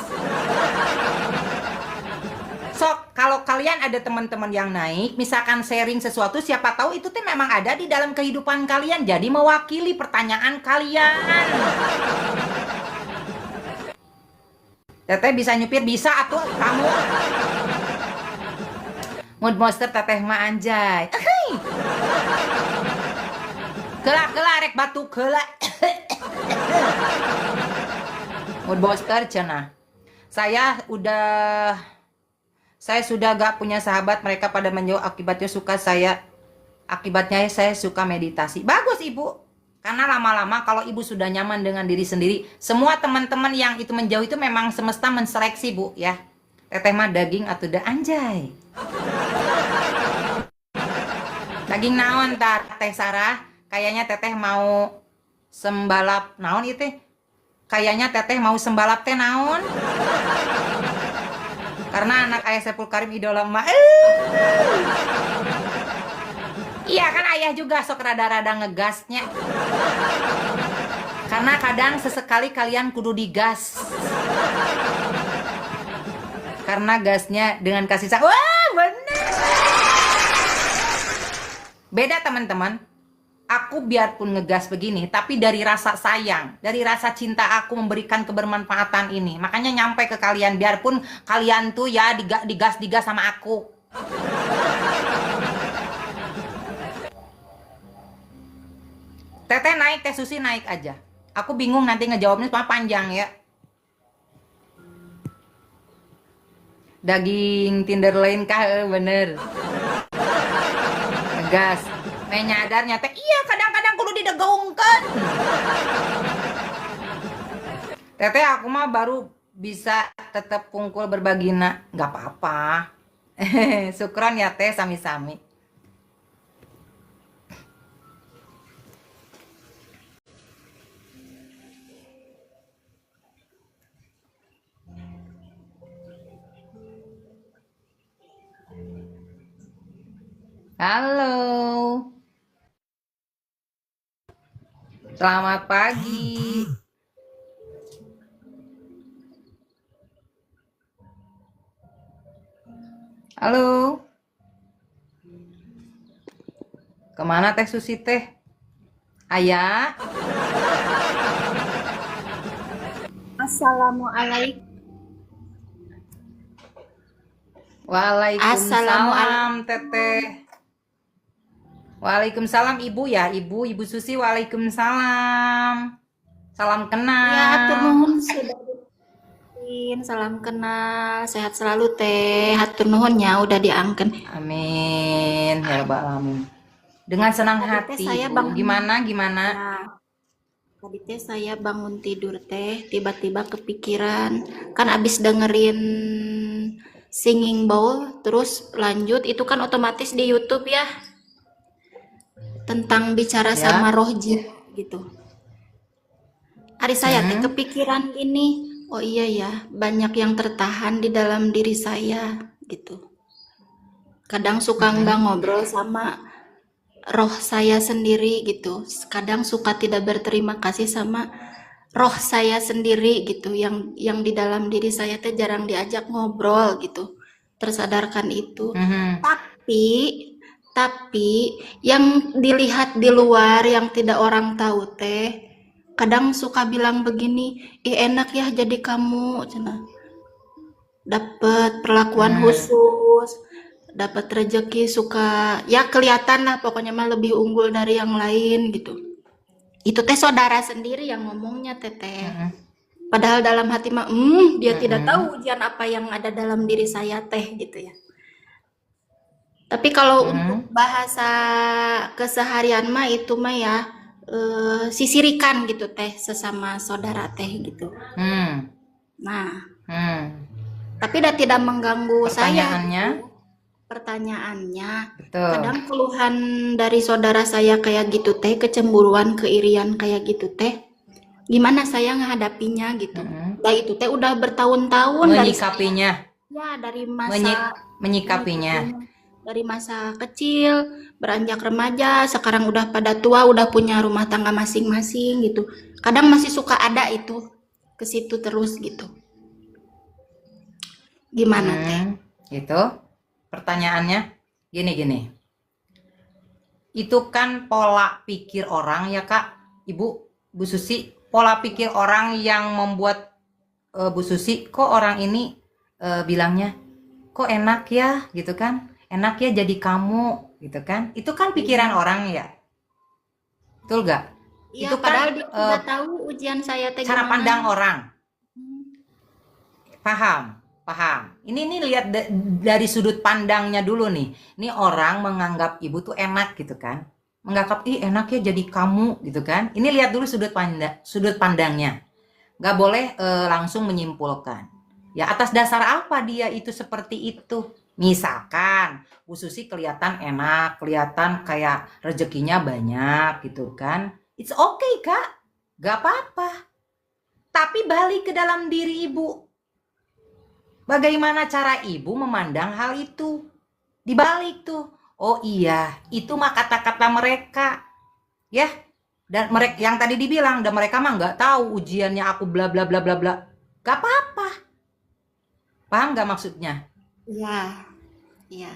Sok, kalau kalian ada teman-teman yang naik, misalkan sharing sesuatu, siapa tahu itu tuh memang ada di dalam kehidupan kalian, jadi mewakili pertanyaan kalian. Teteh bisa nyupir, bisa atuh kamu. Mood monster teteh mah anjay. Gela rek batu gela. Mood monster cenah. Saya sudah gak punya sahabat, mereka pada menjauh, akibatnya saya suka meditasi. Bagus ibu, karena lama-lama kalau ibu sudah nyaman dengan diri sendiri, semua teman-teman yang itu menjauh itu memang semesta menseleksi bu ya. Teteh mah daging atau anjay. Daging naon tar Teh Sarah? Kayaknya teteh mau sembalap naon itu? Kayaknya teteh mau sembalap teh naon? Karena anak ayah Saiful Karim idola emak. Iya kan ayah juga sok rada-rada ngegasnya. Karena kadang sesekali kalian kudu digas. Karena gasnya dengan kasih sayang. Wah bener. Beda teman-teman. Aku biarpun ngegas begini, tapi dari rasa sayang, dari rasa cinta aku memberikan kebermanfaatan ini. Makanya nyampe ke kalian, biarpun kalian tuh ya digas sama aku. Teteh naik, Teh Susi naik aja. Aku bingung nanti ngejawabnya, cuma panjang ya. Daging Tinderline kah? Bener. Ngegas. Nyadarnya teh iya kadang-kadang kudu didegongkeun. Teteh aku mah baru bisa tetap pungkul berbagina, nggak apa-apa. Syukron ya teh, sami-sami. Halo, selamat pagi. Halo, kemana Teh Susi teh? Ayah, Assalamualaikum. waalaikumsalam Teteh. Waalaikumsalam Ibu ya, Ibu Susi, waalaikumsalam. Salam Ya, hatur kenal. nuhun sudah diin. Salam kenal. Sehat selalu teh. Hatur nuhunnya udah diangkat. Amin, ya rabbal alamin. Dengan senang Tadi teh hati, saya Ibu. bangun. Gimana? Ya, tadi teh saya bangun tidur teh, tiba-tiba kepikiran. Kan abis dengerin Singing Bowl, terus lanjut itu kan otomatis di YouTube ya, tentang bicara sama Ya. roh jin gitu. Hari saya teh Hmm. kepikiran ini, oh iya ya, banyak yang tertahan di dalam diri saya gitu. Kadang suka nggak ngobrol sama roh saya sendiri gitu. Kadang suka tidak berterima kasih sama roh saya sendiri gitu, yang di dalam diri saya teh jarang diajak ngobrol gitu. Tersadarkan itu. Mhm. Tapi yang dilihat di luar yang tidak orang tahu teh, kadang suka bilang begini, ih enak ya jadi kamu, cenah. Dapat perlakuan Hmm. khusus, dapat rezeki, suka ya kelihatan lah pokoknya mah lebih unggul dari yang lain gitu. Itu teh saudara sendiri yang ngomongnya teteh. Mhm. Padahal dalam hati mah, dia tidak Mhm. tahu ujian apa yang ada dalam diri saya teh gitu ya. Tapi kalau untuk Mhm. bahasa keseharian mah itu mah ya sisirikan gitu teh sesama saudara teh gitu. Hmm. Nah, Hmm. tapi udah tidak mengganggu saya. Pertanyaannya, Pertanyaannya, betul. kadang keluhan dari saudara saya kayak gitu teh, kecemburuan, keirian kayak gitu teh. Gimana saya menghadapinya gitu. Mhm. Nah itu teh udah bertahun-tahun dari saya. Menyikapinya, Ya dari masa menyikapinya. dari masa kecil, beranjak remaja, sekarang udah pada tua, udah punya rumah tangga masing-masing gitu. Kadang masih suka ada itu ke situ terus gitu. Gimana teh? Gitu. Pertanyaannya gini. Itu kan pola pikir orang ya Kak, Ibu, Bu Susi. Pola pikir orang yang membuat Bu Susi, kok orang ini bilangnya, kok enak ya gitu kan. Enak ya jadi kamu gitu kan. Itu kan pikiran orang ya. Betul gak? Iya, Itu padahal kan dia tidak tahu ujian saya teh cara gimana. pandang orang. Hmm. Paham. Ini lihat dari sudut pandangnya dulu nih. Ini orang menganggap ibu tuh enak gitu kan. Menganggap enak ya jadi kamu gitu kan. Ini lihat dulu sudut pandangnya. Gak boleh langsung menyimpulkan. Ya atas dasar apa dia itu seperti itu? Misalkan Bu Susi kelihatan enak, kelihatan kayak rezekinya banyak gitu kan. It's okay Kak. Gak apa-apa. Tapi balik ke dalam diri ibu. Bagaimana cara ibu memandang hal itu? Dibalik tuh. Oh iya, itu mah kata-kata mereka. Ya. Dan mereka yang tadi dibilang, dan mereka mah nggak tahu ujiannya aku bla bla bla bla bla. Gak apa-apa. Paham nggak maksudnya? Iya.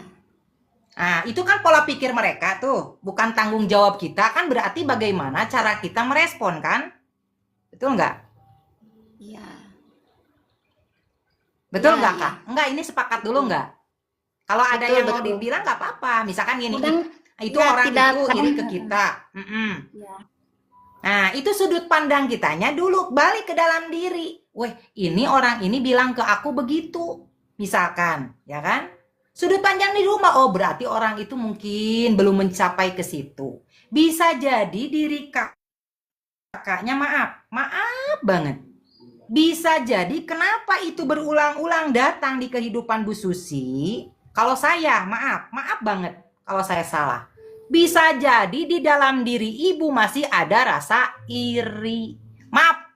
Nah, itu kan pola pikir mereka tuh. Bukan tanggung jawab kita, kan berarti bagaimana cara kita merespon kan? Betul nggak? Iya. Betul Iya, nggak iya. Kak? Enggak, ini sepakat dulu nggak? Kalau ada Betul, yang mau betul. dibilang nggak apa-apa. Misalkan gini, Kadang itu ya orang tidak itu iri ke kita. Ya. Nah, itu sudut pandang kitanya dulu. Balik ke dalam diri. Weh, ini orang ini bilang ke aku begitu. Misalkan, ya kan? Sudut pandang di rumah, oh berarti orang itu mungkin belum mencapai ke situ. Bisa jadi diri kakaknya maaf banget. Bisa jadi kenapa itu berulang-ulang datang di kehidupan Bu Susi. Kalau saya, maaf banget kalau saya salah. Bisa jadi di dalam diri ibu masih ada rasa iri. Maaf.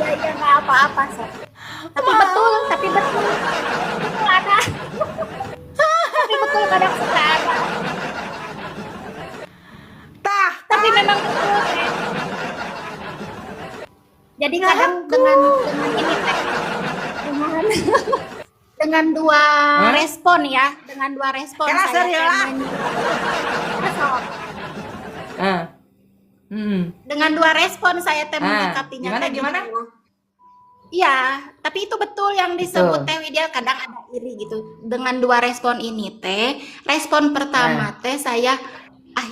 Ya nggak apa-apa sih. Tapi betul. Itu ada. Tapi betul kadang suka ada. Tah, Tapi memang betul teh. Jadi kadang dengan ini teh, dengan dengan dua Hah? respon ya, dengan dua respon Kena saya serius lah. Ah. dengan dua respon saya teh Ah, menyikapinya gimana, teh gimana? gitu. Iya, tapi itu betul yang disebut Betul. teh Widya, kadang ada iri gitu. Dengan dua respon ini teh, respon pertama teh saya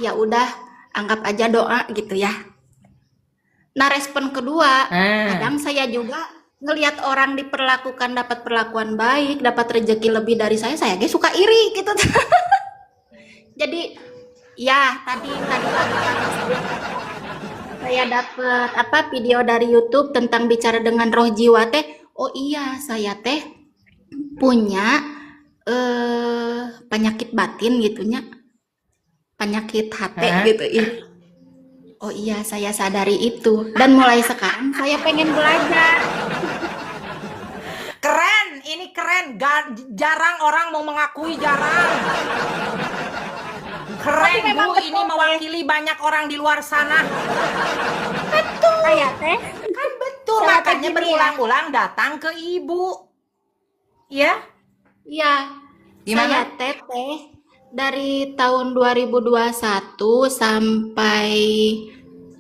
ya udah anggap aja doa gitu ya. Nah, respon kedua, kadang saya juga ngelihat orang diperlakukan dapat perlakuan baik, dapat rezeki lebih dari saya ge suka iri gitu. Jadi ya tadi saya dapat video dari YouTube tentang bicara dengan roh jiwa teh. Oh iya, saya teh punya penyakit batin gitunya. Penyakit hati gitu ya. Oh iya, saya sadari itu dan mulai sekarang saya pengen belajar. Keren, ini keren. Jarang orang mau mengakui, jarang. Keren memang Bu, ini mewakili banyak orang di luar sana. Saya teh Kan betul, Siapa makanya gini ya? berulang-ulang datang ke Ibu. Ya? ya, Gimana? saya teh dari tahun 2021 sampai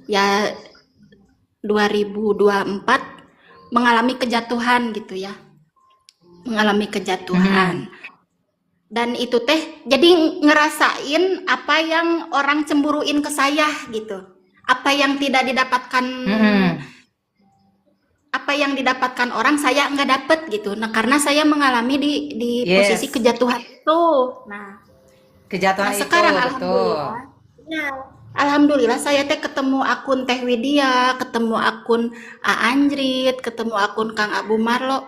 ya 2024 mengalami kejatuhan gitu ya. Mengalami kejatuhan. Dan itu teh jadi ngerasain apa yang orang cemburuin ke saya gitu. Apa yang tidak didapatkan apa yang didapatkan orang saya nggak dapet gitu. Nah, karena saya mengalami di Yes. posisi kejatuhan itu. Nah, Kejatuhan Nah, itu, sekarang betul. alhamdulillah saya teh ketemu akun Teh Widya, ketemu akun Anjrit, ketemu akun Kang Abu Marlo.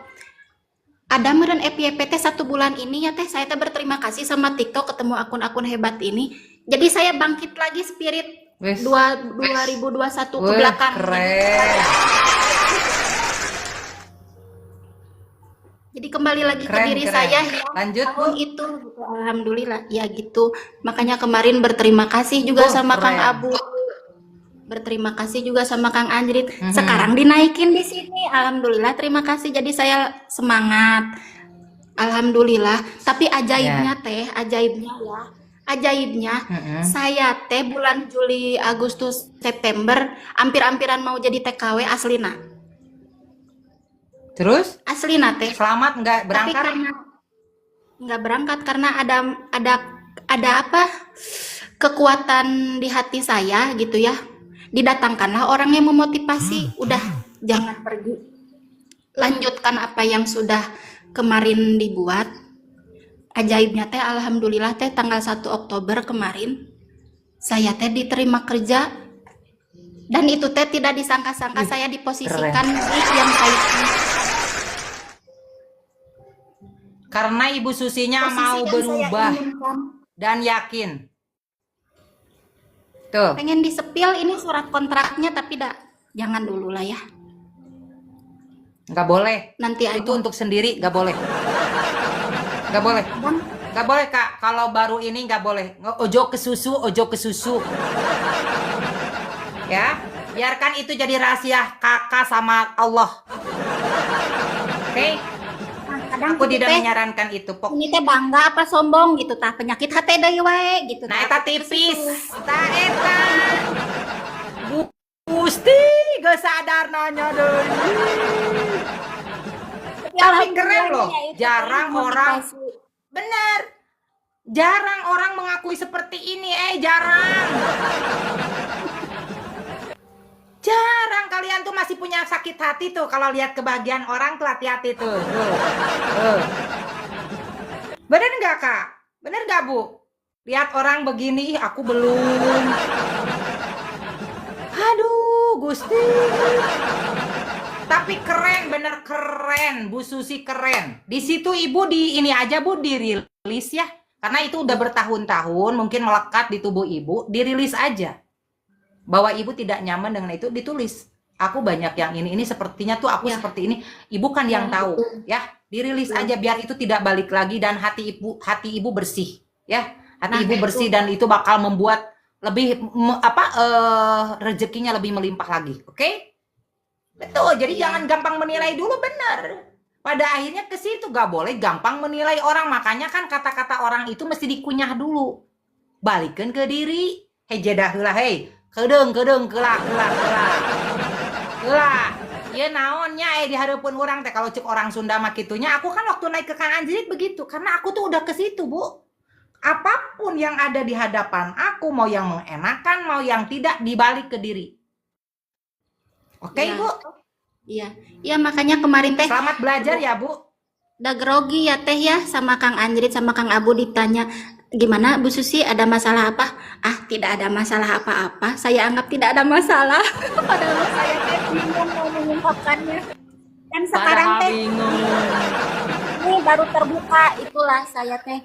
Ada meureun FYP teh 1 bulan ini ya teh saya teh berterima kasih sama TikTok ketemu akun-akun hebat ini. Jadi saya bangkit lagi spirit Wes. 2021 ke Wih, belakang. keren. Jadi kembali lagi ke Keren, diri keren. saya ya. Lanjut, Bu. Tahun itu gitu, alhamdulillah ya gitu. Makanya kemarin berterima kasih juga sama Kang keren. Abu. Berterima kasih juga sama Kang Anjrit. Sekarang dinaikin di sini. Alhamdulillah, terima kasih. Jadi saya semangat. Alhamdulillah. Tapi ajaibnya teh, ajaibnya ya. Ajaibnya saya teh bulan Juli, Agustus, September hampir-hampiran mau jadi TKW aslina. Terus? Aslina teh. Selamat nggak Tapi berangkat? karena nggak berangkat karena ada apa kekuatan di hati saya gitu ya, didatangkanlah orang yang memotivasi, udah jangan pergi, lanjutkan apa yang sudah kemarin dibuat. Ajaibnya teh alhamdulillah teh tanggal 1 Oktober kemarin saya teh diterima kerja, dan itu teh tidak disangka-sangka saya diposisikan di yang kayak ini. Karena Ibu Susinya Posisi mau yang saya berubah inginkan. dan yakin. Tuh. Pengen disepil ini surat kontraknya, tapi jangan dulu lah ya. Nggak boleh. Nanti Itu aja. untuk sendiri, nggak boleh. Nggak boleh. Nggak boleh, Kak. Kalau baru ini nggak boleh. Ojo ke susu, ojo ke susu. Ya, biarkan itu jadi rahasia kakak sama Allah. Oke? Nah, kadang Aku gitu tidak teh, menyarankan itu, Pok. ini teh bangga apa sombong gitu tah, penyakit hati deui wae gitu Nah, tah. eta tipis. Tah eta. Gusti, gak sadar nanya deui. Tapi keren loh. Ya, itu Jarang teh orang. motivasi. Bener. Jarang orang mengakui seperti ini, jarang. Jarang kalian tuh masih punya sakit hati tuh kalau lihat kebahagiaan orang tuh, hati-hati tuh. Tuh. Bener nggak, Kak? Bener nggak, Bu? Lihat orang begini, ih aku belum. Aduh, Gusti. Tapi keren, bener keren. Bu Susi keren. Di situ Ibu ini aja Bu dirilis ya. Karena itu udah bertahun-tahun mungkin melekat di tubuh Ibu, dirilis aja. Bahwa Ibu tidak nyaman dengan itu, ditulis. Aku banyak yang ini sepertinya tuh aku Ya. seperti ini. Ibu kan yang tahu, ya. Dirilis aja biar itu tidak balik lagi dan hati ibu bersih. ya. Nah, Hati ibu bersih dan itu bakal membuat lebih rezekinya lebih melimpah lagi. Oke? Betul. Jadi iya. jangan gampang menilai dulu, benar. Pada akhirnya ke situ gak boleh gampang menilai orang. Makanya kan kata-kata orang itu mesti dikunyah dulu. Balikan ke diri. Hei jedah heula hei. Kedeung kelah. Heula. Ya naonnya di hadapan orang teh kalau cek orang Sunda mah kitunya. Aku kan waktu naik ke Kang Anjrit begitu karena aku tuh udah ke situ, Bu. Apapun yang ada di hadapan aku, mau yang mengenakan, mau yang tidak, dibalik ke diri. Oke, Iya. Bu. Iya. Iya, makanya kemarin teh Selamat belajar ya, Bu. udah grogi ya teh ya sama Kang Anjrit sama Kang Abu ditanya gimana Bu Susi ada masalah apa? Ah, tidak ada masalah apa-apa. Saya anggap tidak ada masalah. Padahal saya teh bingung mau mengungkapkannya. Dan sekarang Padahal teh bingung. ini baru terbuka, itulah saya teh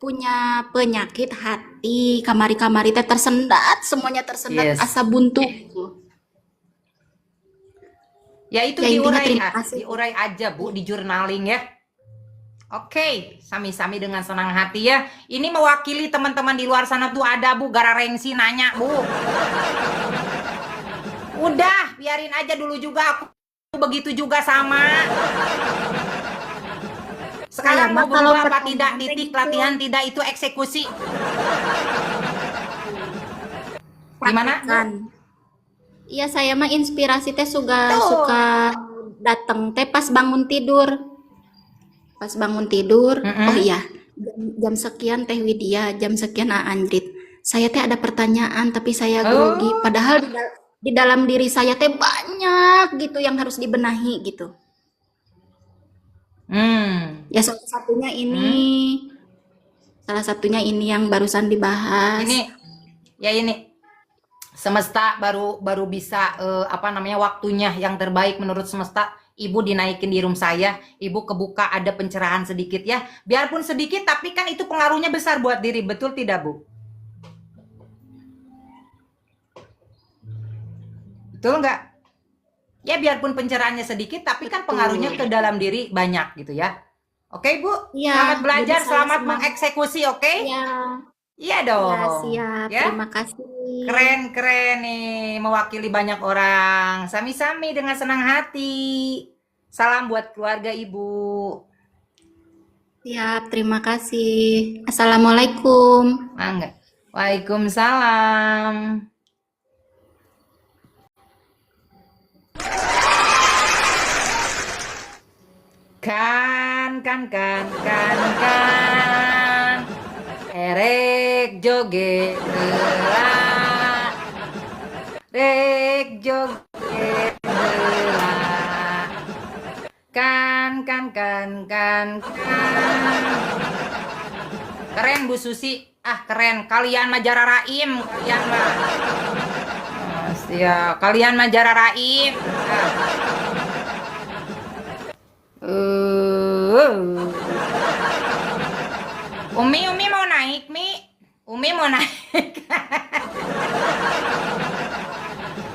punya penyakit hati, kamari-kamari teh tersendat, semuanya tersendat, Yes. asa buntu gitu. Ya itu Ya, intinya diurai, terima kasih. diurai aja, Bu, di journaling ya. Oke, sami-sami dengan senang hati ya. Ini mewakili teman-teman di luar sana tuh ada, Bu, gara rengsi nanya, Bu. Udah, biarin aja dulu juga aku begitu juga sama. Sekarang Saya mau mah kalau berubah apa ketemu tidak, teh titik gitu. latihan tidak itu eksekusi. Gimana? Praktekan. Iya, saya mah inspirasi teh suka Tuh. suka dateng teh pas bangun tidur. Pas bangun tidur, oh iya, jam sekian Teh Widya, jam sekian Anjrit. Saya teh ada pertanyaan tapi saya grogi. Oh. Padahal di dalam diri saya teh banyak gitu yang harus dibenahi gitu. Ya salah satunya ini yang barusan dibahas. Ini semesta baru bisa waktunya yang terbaik menurut semesta. Ibu dinaikin di room saya, ibu kebuka ada pencerahan sedikit ya. Biarpun sedikit tapi kan itu pengaruhnya besar buat diri, betul tidak, Bu? Betul nggak? Ya biarpun pencerahannya sedikit tapi kan pengaruhnya ke dalam diri banyak gitu ya. Oke, Bu? Iya, Selamat belajar, jadi saya selamat semangat. mengeksekusi, oke? Iya, Iya dong. ya siap. Ya? Terima kasih. Keren nih, mewakili banyak orang. Sami-sami dengan senang hati. Salam buat keluarga Ibu. Siap, terima kasih. Assalamualaikum. Mangga. Waalaikumsalam. Kan. Erek joget heula. Rek joget heula. Kan. Keren Bu Susi. Ah, keren. Kalian mah Jara Raim, kalian mah. Siap. Kalian mah Jara Raim. Umi mau naik, Mi. Umi mau naik.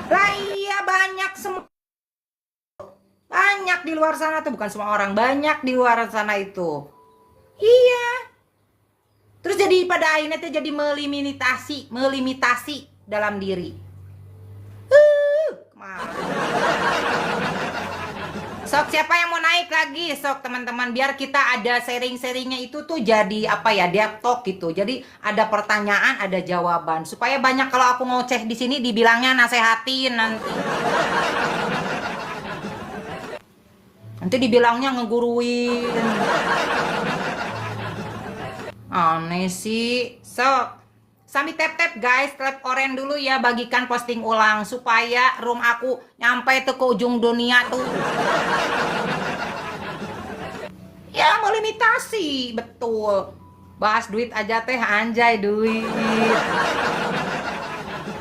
Lah iya banyak banyak di luar sana tuh, bukan semua orang, banyak di luar sana itu. Iya. Terus jadi pada akhirnya tuh jadi melimitasi dalam diri. Sok siapa yang mau naik lagi? Sok teman-teman, biar kita ada sharing-sharingnya itu tuh jadi apa ya, deep talk gitu. Jadi ada pertanyaan, ada jawaban. Supaya banyak kalau aku ngoceh di sini dibilangnya nasehatin nanti. Nanti dibilangnya ngeguruin. Aneh sih. Sok. Sambil tap-tap guys, tap oren dulu ya, bagikan posting ulang supaya room aku nyampe tuh ke ujung dunia tuh. Ya mau limitasi, betul. Bahas duit aja teh, anjay duit.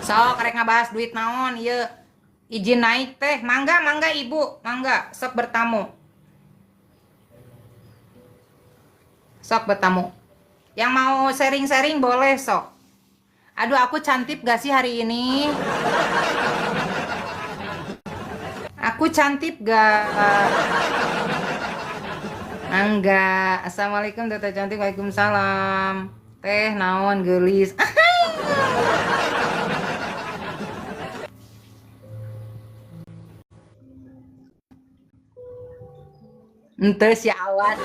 Sok rek ngabahas duit naon, iya. Izin naik teh, mangga ibu, mangga, sok bertamu. Sok bertamu. Yang mau sharing-sharing boleh sok. Aduh, aku cantik gak sih hari ini? Aku cantik gak? Enggak. Assalamualaikum Tete cantik. Waalaikumsalam. Teh naon gelis. Ente si awat.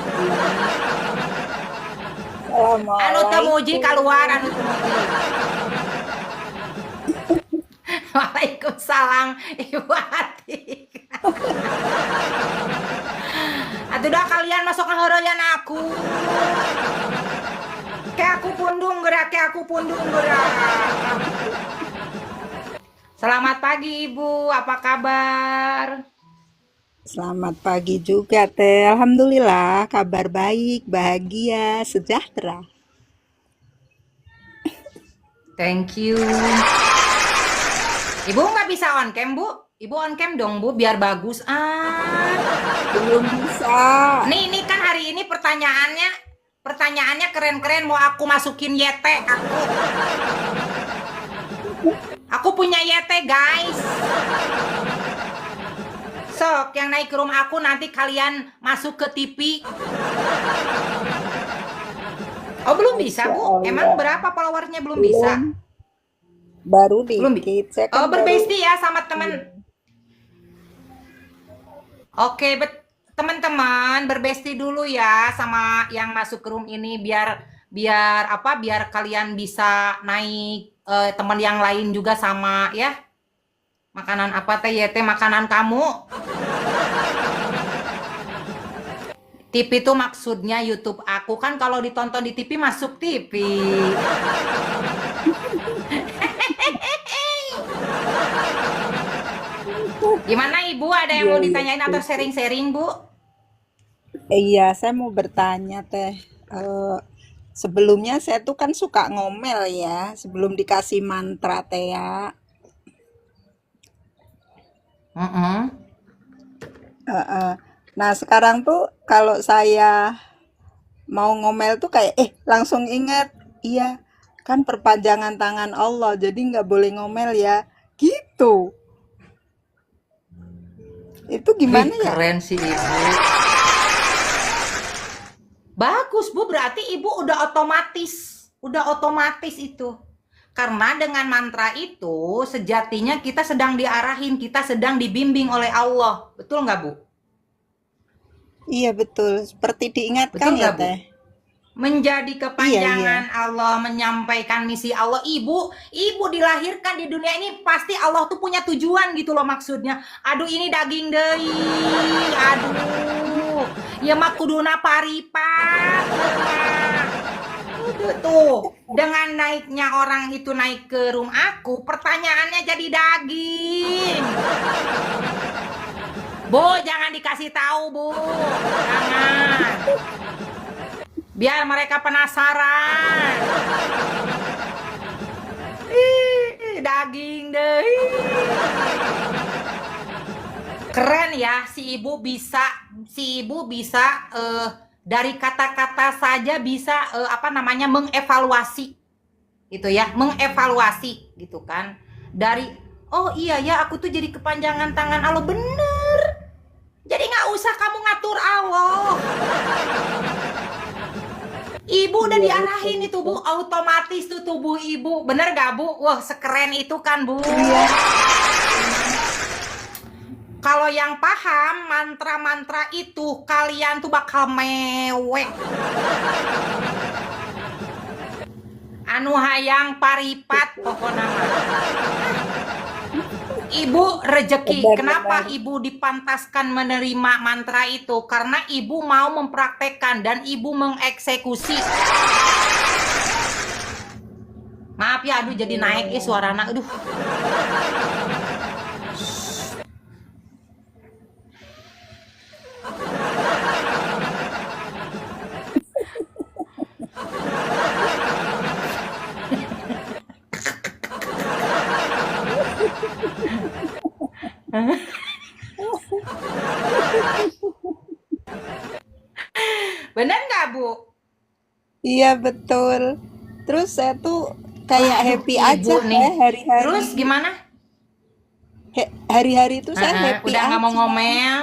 Anu teu muji keluar anu teu muji. Waalaikumsalam Ibu Atik. Atuh dah kalian masuk ke horoyan aku. Kayak aku pundung gerak. Selamat pagi Ibu, apa kabar? Selamat pagi juga, Teh. Alhamdulillah, kabar baik, bahagia, sejahtera. Thank you. Ibu nggak bisa on cam Bu? Ibu on cam dong Bu, biar bagus. Belum bisa. Nih kan hari ini pertanyaannya keren-keren, mau aku masukin YT aku. Aku punya YT guys. Sok yang naik ke rumah aku nanti kalian masuk ke TV. Oh belum bisa Bu? Emang berapa followersnya belum bisa? Baru Belum dikit. Saya kan Oh berbesti ya sama temen. Oke, teman-teman berbesti dulu ya sama yang masuk ke room ini biar kalian bisa naik teman yang lain juga sama ya. Makanan apa teh ya teh makanan kamu? TV itu maksudnya YouTube aku kan kalau ditonton di TV masuk TV. Gimana Ibu ada yang mau ditanyain atau sharing-sharing Bu? Iya, saya mau bertanya, Teh. Sebelumnya saya tuh kan suka ngomel ya, sebelum dikasih mantra, Teh ya. Nah, sekarang tuh kalau saya mau ngomel tuh kayak langsung ingat, iya kan perpanjangan tangan Allah, jadi nggak boleh ngomel ya, gitu. Itu gimana ya? Keren sih Ibu. Bagus Bu, berarti Ibu udah otomatis itu. Karena dengan mantra itu sejatinya kita sedang diarahin, kita sedang dibimbing oleh Allah. Betul nggak Bu? Iya betul, seperti diingatkan Betul ya nggak Bu? Teh. Menjadi kepanjangan Allah, menyampaikan misi Allah. Ibu dilahirkan di dunia ini pasti Allah tuh punya tujuan gitu loh maksudnya. Aduh ini daging deui. Aduh. Ya mah kuduna paripat. Udah tuh. Dengan naiknya orang itu naik ke room aku, pertanyaannya jadi daging. Bu, jangan dikasih tahu, Bu. Jangan. Biar mereka penasaran. Daging deh. Keren ya si ibu bisa dari kata-kata saja bisa mengevaluasi gitu ya, mengevaluasi gitu kan. Dari oh iya ya aku tuh jadi kepanjangan tangan Allah, bener. Jadi nggak usah kamu ngatur Allah. Ibu udah diarahin itu Bu, otomatis tuh tubuh ibu, bener gak Bu? Wah sekeren itu kan Bu. Iya. Kalau yang paham mantra-mantra itu kalian tuh bakal mewek. Anu hayang paripat pokoknya. Ibu rejeki. Kenapa ibu dipantaskan menerima mantra itu? Karena ibu mau mempraktekkan dan ibu mengeksekusi. Maaf ya, aduh jadi naik suara anak. Aduh. Bener nggak Bu? Iya betul. Terus saya tuh kayak happy aja nih. hari-hari. Terus gimana? Hari-hari itu saya happy udah nggak mau aja. ngomel.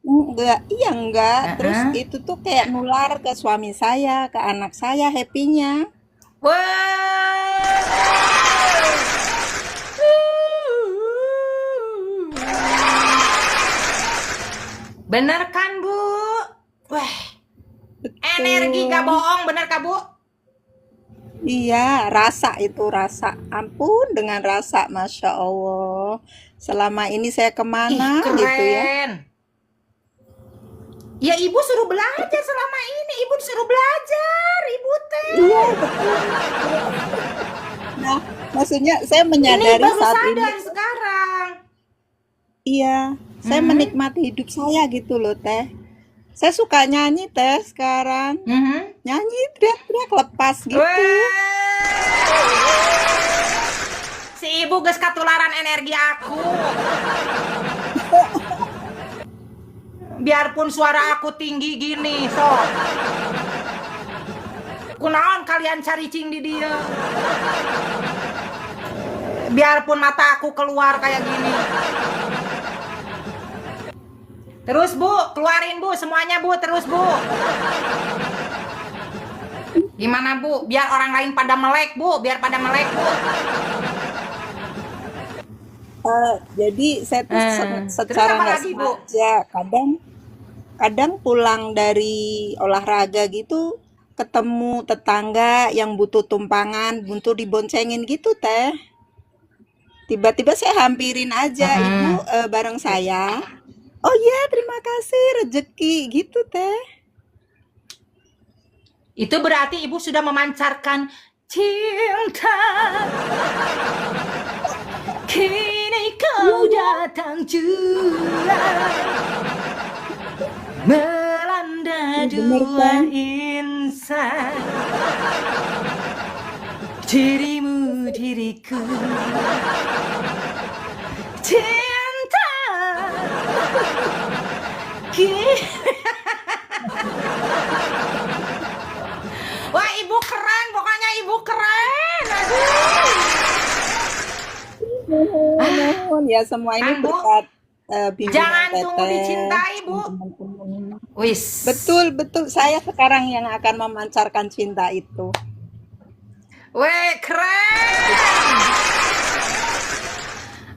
Enggak, iya enggak. Terus Heeh. itu tuh kayak nular ke suami saya, ke anak saya happy-nya. Wow. Bener kan, Bu? Wah, energi gak Betul. bohong, bener kah, Bu? Iya, rasa itu rasa. Ampun dengan rasa, Masya Allah. Selama ini saya Ih, kemana gitu ya. keren. Ya, Ibu suruh belajar selama ini. Ibu suruh belajar, Ibu teh. Iya, betul. Nah, maksudnya saya Ini menyadari baru saat ini, sadar sekarang. iya, saya Mhm. menikmati hidup saya gitu loh, Teh. Saya suka nyanyi, Teh, sekarang. Mhm. Nyanyi teriak-teriak lepas gitu. Wah. Si Ibu geus katularan energi aku. Biarpun suara aku tinggi gini, sok. Kunaon kalian cari cing di dia. Biarpun mata aku keluar kayak gini. Terus Bu, keluarin Bu semuanya Bu, terus Bu. Gimana Bu? Biar orang lain pada melek Bu, biar pada melek Bu. Jadi saya tuh Terus secara apa nggak lagi Bu? sengaja kadang pulang dari olahraga gitu ketemu tetangga yang butuh tumpangan, butuh diboncengin gitu, Teh. Tiba-tiba saya hampirin aja, Ibu bareng saya. Oh iya, terima kasih, rezeki gitu, Teh. Itu berarti Ibu sudah memancarkan cinta. Kini kau datang juga melanda Bener dua kan? insan. Dirimu diriku cinta. Wah, Ibu keren, pokoknya Ibu keren. Mohon ya semua ini Kan, Bu? berkat bimbingan Jangan tunggu Teteh dicintai, Bu. dan teman-teman. Wis. Betul, betul. Saya sekarang yang akan memancarkan cinta itu. Weh, keren.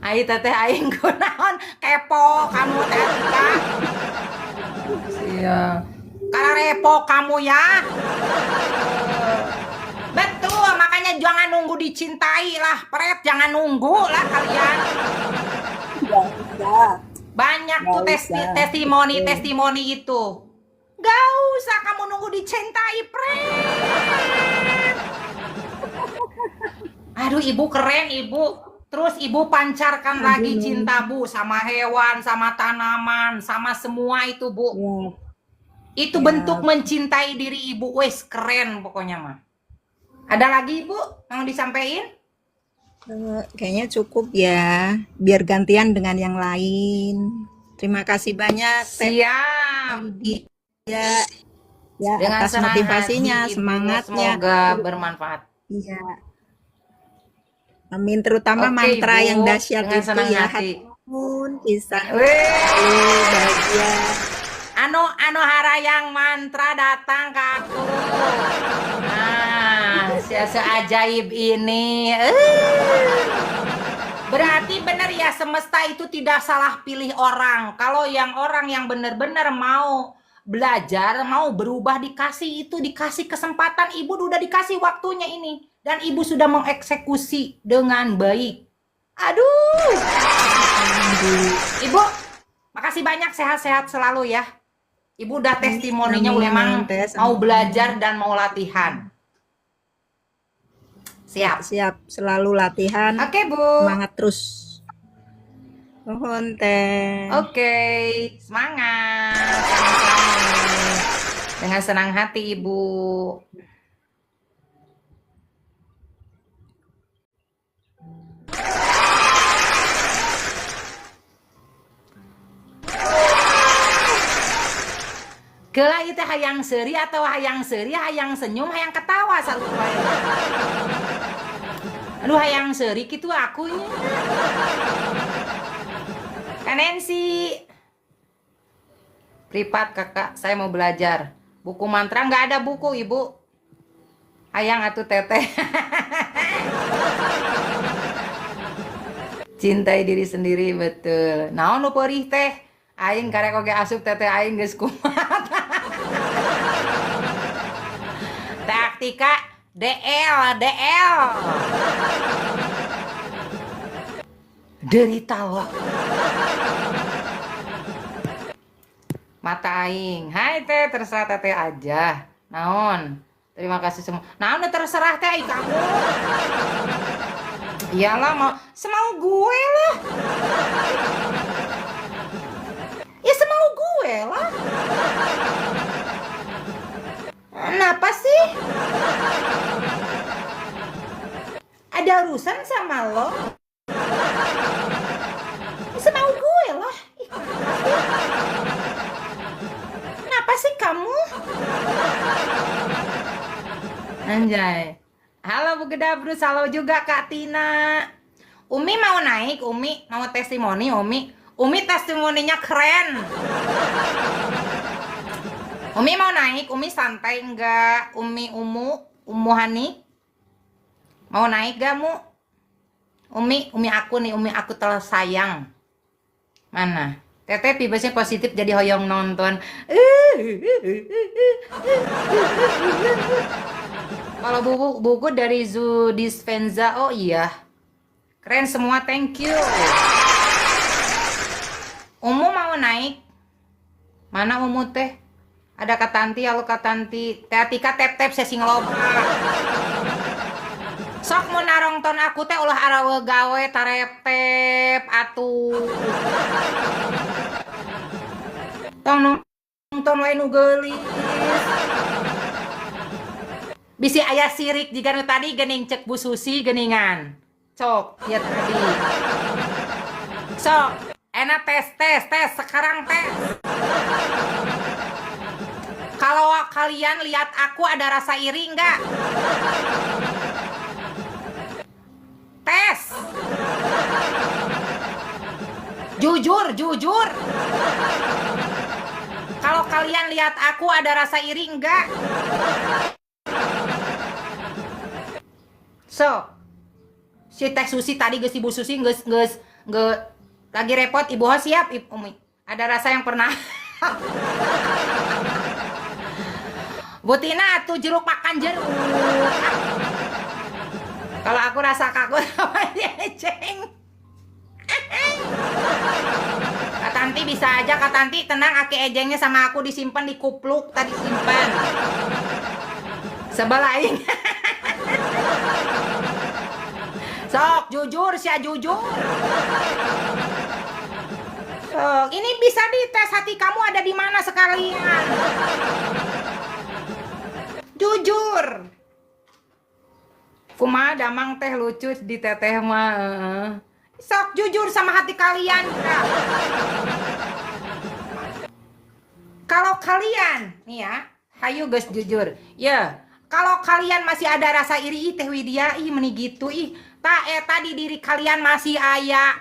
Aing teteh aing kunaon kepo kamu teh Atika. Iya. Karena repo kamu ya. Betul, makanya jangan nunggu dicintai lah, pret, jangan nunggu lah kalian. Nggak usah. Banyak tuh Nggak usah. testimoni itu. Gak usah kamu nunggu dicintai, pret. Aduh, Ibu keren, Ibu. Terus Ibu pancarkan lagi cinta, Bu, sama hewan, sama tanaman, sama semua itu, Bu. Ya, Itu bentuk mencintai diri Ibu. Wes, keren pokoknya mah. Ada lagi, Ibu, yang disampaikan? kayaknya cukup ya. Biar gantian dengan yang lain. Terima kasih banyak, Teh Siap. Yudi. Ya, ya Dengan atas senang motivasinya, hati, Ibu. semangatnya. Semoga bermanfaat. Iya. Amin. Terutama Oke, mantra Ibu. yang dahsyat Dengan itu senang ya. hati. Pun bisa Weh. bahagia. Anu harayang mantra datang ke aku. Nah, seajaib ini. Berarti benar ya, semesta itu tidak salah pilih orang. Kalau orang yang benar-benar mau belajar, mau berubah, dikasih kesempatan. Ibu udah dikasih waktunya ini, dan Ibu sudah mengeksekusi dengan baik. Aduh. Ibu, makasih banyak, sehat-sehat selalu ya. Ibu udah testimoninya Amin, memang Teh. mau belajar dan mau latihan. Siap. Siap, selalu latihan. Oke, Bu. Semangat terus. Mohon, Teh. Oke, semangat. Sama-sama. Dengan senang hati, Ibu. Gelah itu hayang seri atau hayang seri, hayang senyum, hayang ketawa satu wae. Aduh, hayang seri gitu akunya. Kanensi. Privat kakak, saya mau belajar. Buku mantra nggak ada buku ibu. Hayang atuh teteh. Cintai diri sendiri betul. Naon nu perih teh? Aing karek oge asup teteh aing geus kumat. Taktika DL. Derita loh. Mata aing. Hai teh, terserah teteh aja. Naon? Terima kasih semua. Naon terserah teh kamu. Iyalah mau semau gue lah. Ya semau gue lah. Kenapa sih? Ada urusan sama lo? Semau gue lah. Ih, kenapa sih kamu? Anjay. Halo Bu Gedabrus, halo juga Kak Tina. Umi mau naik, Umi mau testimoni, Umi testimoninya keren. Umi mau naik, Umi santai enggak? Umu Hani mau naik gak Mu? Umi aku nih, Umi aku telah sayang. Mana? Teteh vibesnya positif jadi hoyong nonton. Kalau buku dari Zudispenza, oh iya. Keren semua, thank you. Umu mau naik. Mana Umu teh? Ada Kak Tanti, halo Kak Tanti. Teh Atika tep-tep sesi ngeloba. Sok mau narongton aku teh ulah arawe gawe tarep-tep atuh. Tong nonton wae nu geulis. Bisi ayah sirik jika nu tadi gening cek Bu Susi geningan. Cok, ya tadi. Sok, enak tes sekarang tes. Kalau kalian lihat aku ada rasa iri enggak? Tes. Jujur. Kalau kalian lihat aku ada rasa iri enggak? So, si Teh Susi tadi geus Ibu Susi geus lagi repot Ibu Ho siap Umi. Ada rasa yang pernah. Bu Tina tuh jeruk makan jeruk. Kalau aku rasa kaku sama Ejeng. Kak Tanti bisa aja Kak Tanti tenang, aki Ejengnya sama aku disimpan di kupluk tadi simpan. Sebelain. Sok jujur jujur. Sok, ini bisa dites hati kamu ada di mana sekalian. Jujur. Kumaha damang teh lucu di teteh mah. Sok jujur sama hati kalian. Kalau kalian nih ya, hayu guys jujur. Ya, kalau kalian masih ada rasa iri teh Widya meni gitu tak tadi diri kalian masih aya.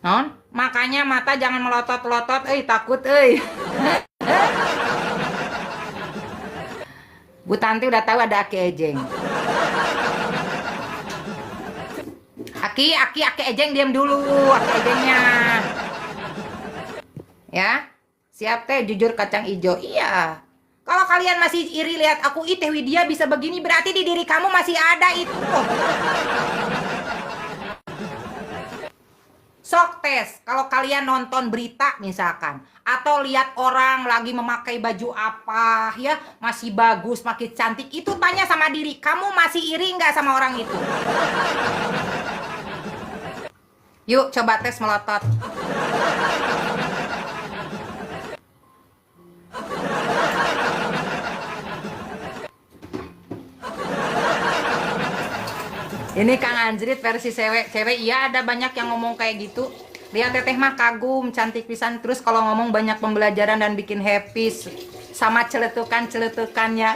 Non, makanya mata jangan melotot-lotot takut Bu Tanti udah tahu ada Aki Ejeng. Aki Ejeng diam dulu, Aki Ejengnya. Ya, siap teh jujur kacang ijo. Iya. Kalau kalian masih iri lihat aku Teh Widya bisa begini berarti di diri kamu masih ada itu. Sok tes, kalau kalian nonton berita misalkan atau lihat orang lagi memakai baju apa ya, masih bagus, makin cantik, itu tanya sama diri, kamu masih iri nggak sama orang itu? Yuk coba tes melotot. Ini Kang Anjrit versi cewek. Iya ada banyak yang ngomong kayak gitu. Lihat teteh mah kagum, cantik pisan. Terus kalau ngomong banyak pembelajaran dan bikin happy. Sama celetukannya.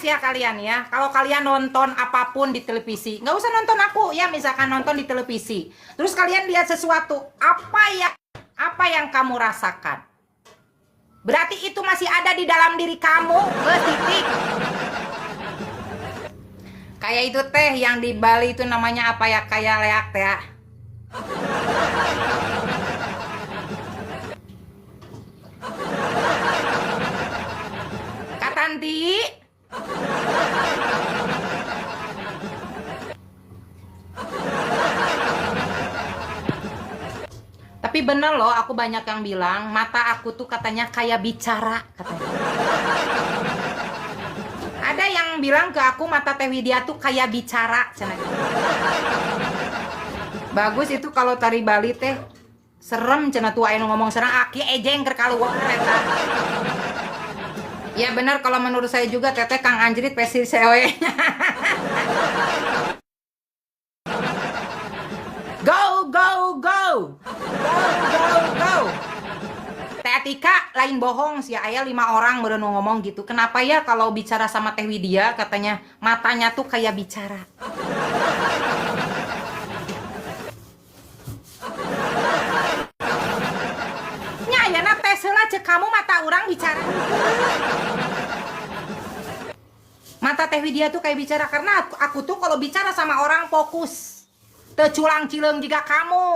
ya kalian ya. Kalau kalian nonton apapun di televisi, nggak usah nonton aku ya, misalkan nonton di televisi. Terus kalian lihat sesuatu, apa yang kamu rasakan? Berarti itu masih ada di dalam diri kamu, titik. Kayak itu teh yang di Bali itu namanya apa ya? Kayak leak teh ya. Katanti. Tapi bener loh, aku banyak yang bilang mata aku tuh katanya kayak bicara katanya. Ada yang bilang ke aku mata Teh Widya tuh kayak bicara cenah. Bagus itu kalau tari Bali teh. Serem cenah tuh aya ngomong serang aki ejeng keur kaluar eta. Ya benar kalau menurut saya juga teteh Kang Anjrit pesi sewe. Go go go. Go. Teh Atika lain bohong sih, aya 5 orang baru ngomong gitu. Kenapa ya kalau bicara sama Teh Widya katanya matanya tuh kayak bicara. Nyayana teh heula cek kamu mata orang bicara. Mata Teh Widya tuh kayak bicara karena aku tuh kalau bicara sama orang fokus. Teu culang cileung juga kamu.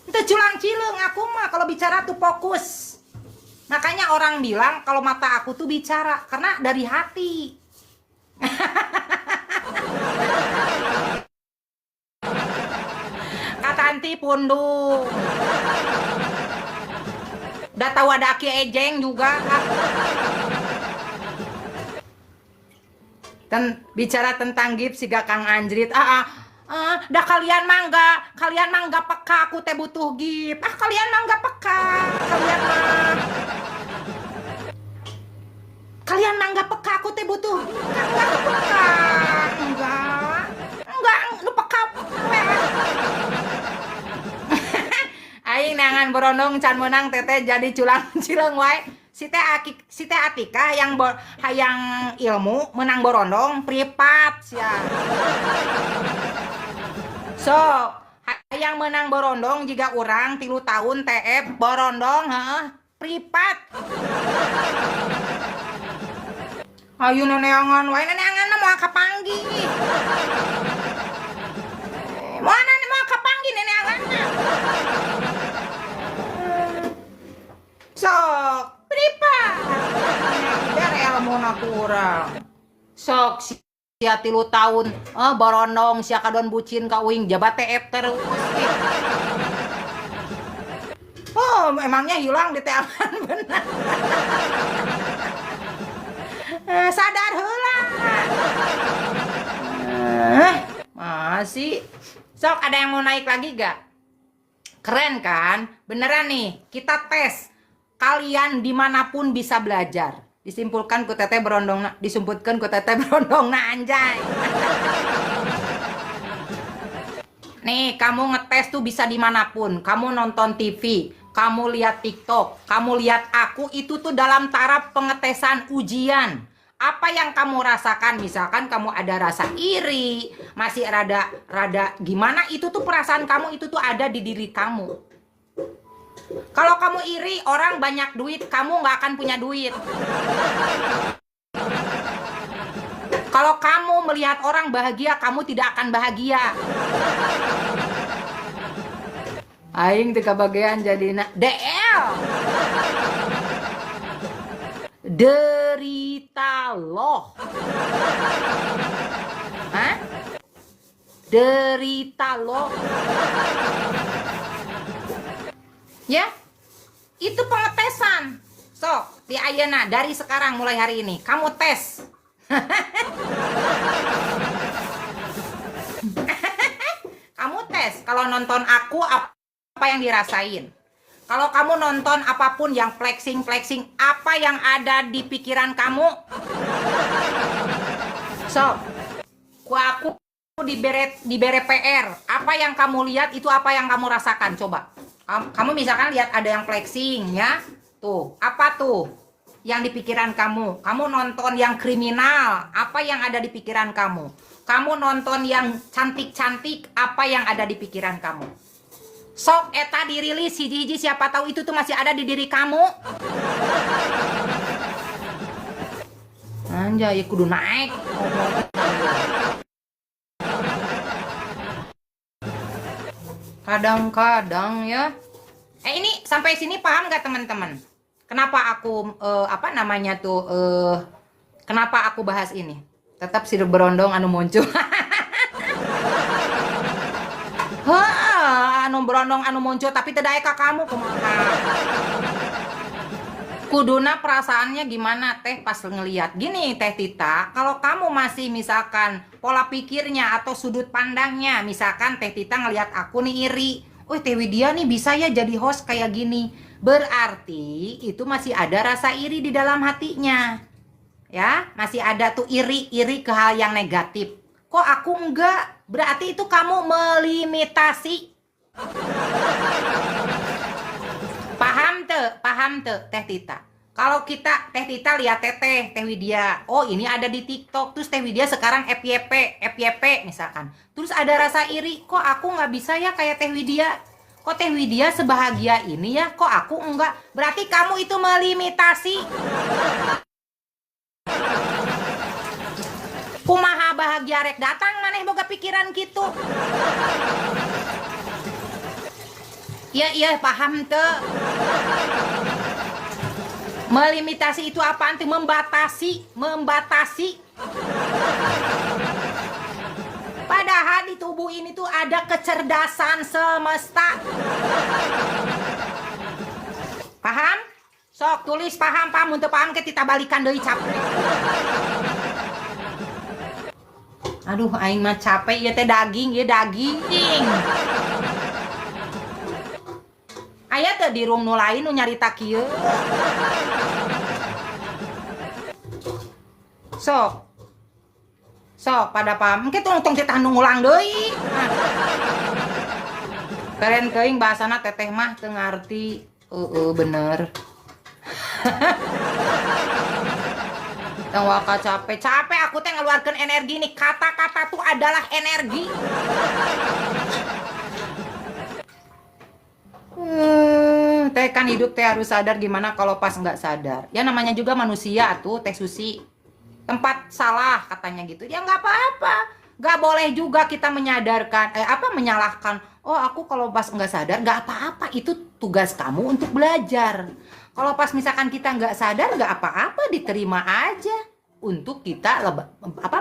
Teu culang cileung aku mah kalau bicara tuh fokus. Makanya orang bilang kalau mata aku tuh bicara karena dari hati. Kata anti pundung. Udah tahu ada aki ejeng juga. Bicara tentang gips siga Kang Anjrit. Dah kalian mangga peka aku teh butuh gips. Kalian mangga peka. Kalian mangga peka aku teh butuh gips. Enggak peka. Enggak nu peka. Aing nangan berondong can menang teteh jadi culang cileung wae. Si teh Atika yang hayang ilmu menang borondong privat sia. So, hayang menang borondong jika orang 3 tahun TF borondong privat. Ayo neneangan wae neneangan mau kapanggi. Mana mau kapanggi neneangan. Sok pripat. Dari ilmu na kurang. Sok sia 3 tahun borondong sia kadon bucin ka uing jabat TF terus. Oh, emangnya hilang di teaman benar. Sadar heula. Masih. Sok ada yang mau naik lagi gak? Keren kan? Beneran nih, kita tes. Kalian dimanapun bisa belajar. Disimpulkan ku teteh berondong, disumputkan ku teteh berondong na anjay. Nih, kamu ngetes tuh bisa dimanapun. Kamu nonton TV, kamu lihat TikTok, kamu lihat aku, itu tuh dalam taraf pengetesan ujian. Apa yang kamu rasakan? Misalkan kamu ada rasa iri, masih rada gimana, itu tuh perasaan kamu itu tuh ada di diri kamu. Kalau kamu iri orang banyak duit, kamu nggak akan punya duit. Kalau kamu melihat orang bahagia, kamu tidak akan bahagia. Aing 3 bagian jadi DL. Derita loh. Hah? Derita loh. Ya, itu pengetesan. Sok, di ayeuna dari sekarang mulai hari ini kamu tes. Kamu tes kalau nonton aku apa yang dirasain. Kalau kamu nonton apapun yang flexing, apa yang ada di pikiran kamu? Sok, aku dibere PR. Apa yang kamu lihat itu apa yang kamu rasakan? Coba. Kamu misalkan lihat ada yang flexing ya. Tuh, apa tuh? yang di pikiran kamu? Kamu nonton yang kriminal, apa yang ada di pikiran kamu? Kamu nonton yang cantik-cantik, apa yang ada di pikiran kamu? Sok eta dirilis hiji-hiji, siapa tahu itu tuh masih ada di diri kamu. Anjay, kudu naik. Kadang-kadang ya. Ini sampai sini paham gak teman-teman? Kenapa aku kenapa aku bahas ini? Tetap sirup berondong anu muncul. Anu berondong anu muncul tapi teu daek ka kamu kumaha? Kuduna perasaannya gimana teh pas ngelihat gini Teh Tita, kalau kamu masih misalkan pola pikirnya atau sudut pandangnya, misalkan Teh Tita ngelihat aku nih iri, Teh Widya nih bisa ya jadi host kayak gini, berarti itu masih ada rasa iri di dalam hatinya, ya masih ada tuh iri ke hal yang negatif. Kok aku enggak? Berarti itu kamu melimitasi. Paham tuh Teh Tita. Kalau kita Teh Tita lihat Teh Widya, oh ini ada di TikTok, terus Teh Widya sekarang FYP misalkan. Terus ada rasa iri, kok aku nggak bisa ya kayak Teh Widya? Kok Teh Widya sebahagia ini ya, kok aku enggak? Berarti kamu itu melimitasi. Kumaha bahagia rek datang maneh boga pikiran gitu. Iya paham tuh. Melimitasi itu apaan tuh? Membatasi. Padahal di tubuh ini tuh ada kecerdasan semesta. Paham? Sok tulis paham untuk paham kita balikan deui capek. Aduh aing mah capek ya teh daging. Aya teh di room nu lain nu nyarita kieu. Sok pada paham. Engke tong kita ngulang deui. Keren keuing bahasana teteh mah teu ngarti. Bener. Yang waka capek aku teh ngeluarkan energi nih. Kata-kata tuh adalah energi. Teh kan hidup teh harus sadar gimana kalau pas nggak sadar. Ya namanya juga manusia tuh Teh Susi. Tempat salah katanya gitu. Ya nggak apa-apa. Nggak boleh juga kita menyalahkan. Oh aku kalau pas nggak sadar nggak apa-apa. Itu tugas kamu untuk belajar. Kalau pas misalkan kita nggak sadar nggak apa-apa, diterima aja untuk kita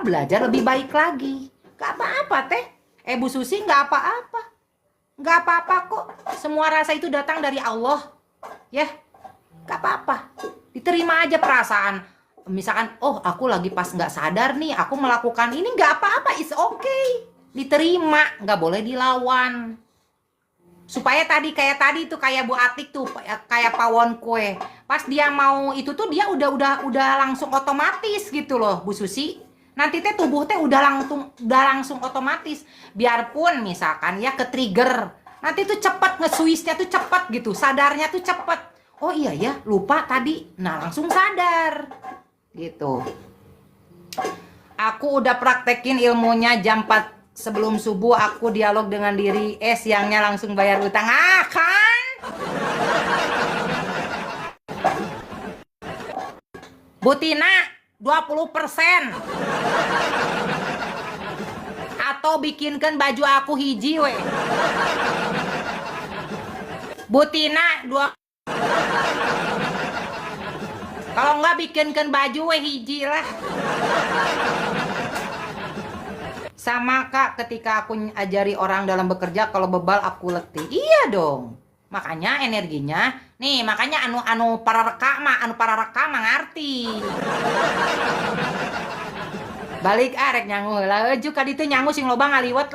belajar lebih baik lagi. Nggak apa-apa Teh. Bu Susi nggak apa-apa. Nggak apa-apa kok. Semua rasa itu datang dari Allah. Ya, nggak apa-apa. Diterima aja perasaan. Misalkan, aku lagi pas nggak sadar nih, aku melakukan ini nggak apa-apa, it's okay. Diterima, nggak boleh dilawan. Supaya kayak Bu Atik tuh, kayak pawon kue. Pas dia mau itu tuh dia udah langsung otomatis gitu loh, Bu Susi. Nanti teh tubuh teh udah langsung otomatis. Biarpun misalkan ya ke trigger, nanti tuh cepet nge-switch-nya tuh cepet gitu, sadarnya tuh cepet. Oh iya ya, lupa tadi. Nah, langsung sadar. Gitu. Aku udah praktekin ilmunya jam 4 sebelum subuh, aku dialog dengan diri, siangnya langsung bayar utang. Kan? Butina 20%. Atau bikinkan baju aku hiji we. Butina 2. Kalau enggak bikinkan baju we hiji lah. Sama Kak, ketika aku ajari orang dalam bekerja, kalau bebal aku letih. Iya dong. Makanya energinya, nih makanya anu para reka mah ngarti. Balik arek nyangu lah, eju ka ditu nyangu sing loba ngaliwat.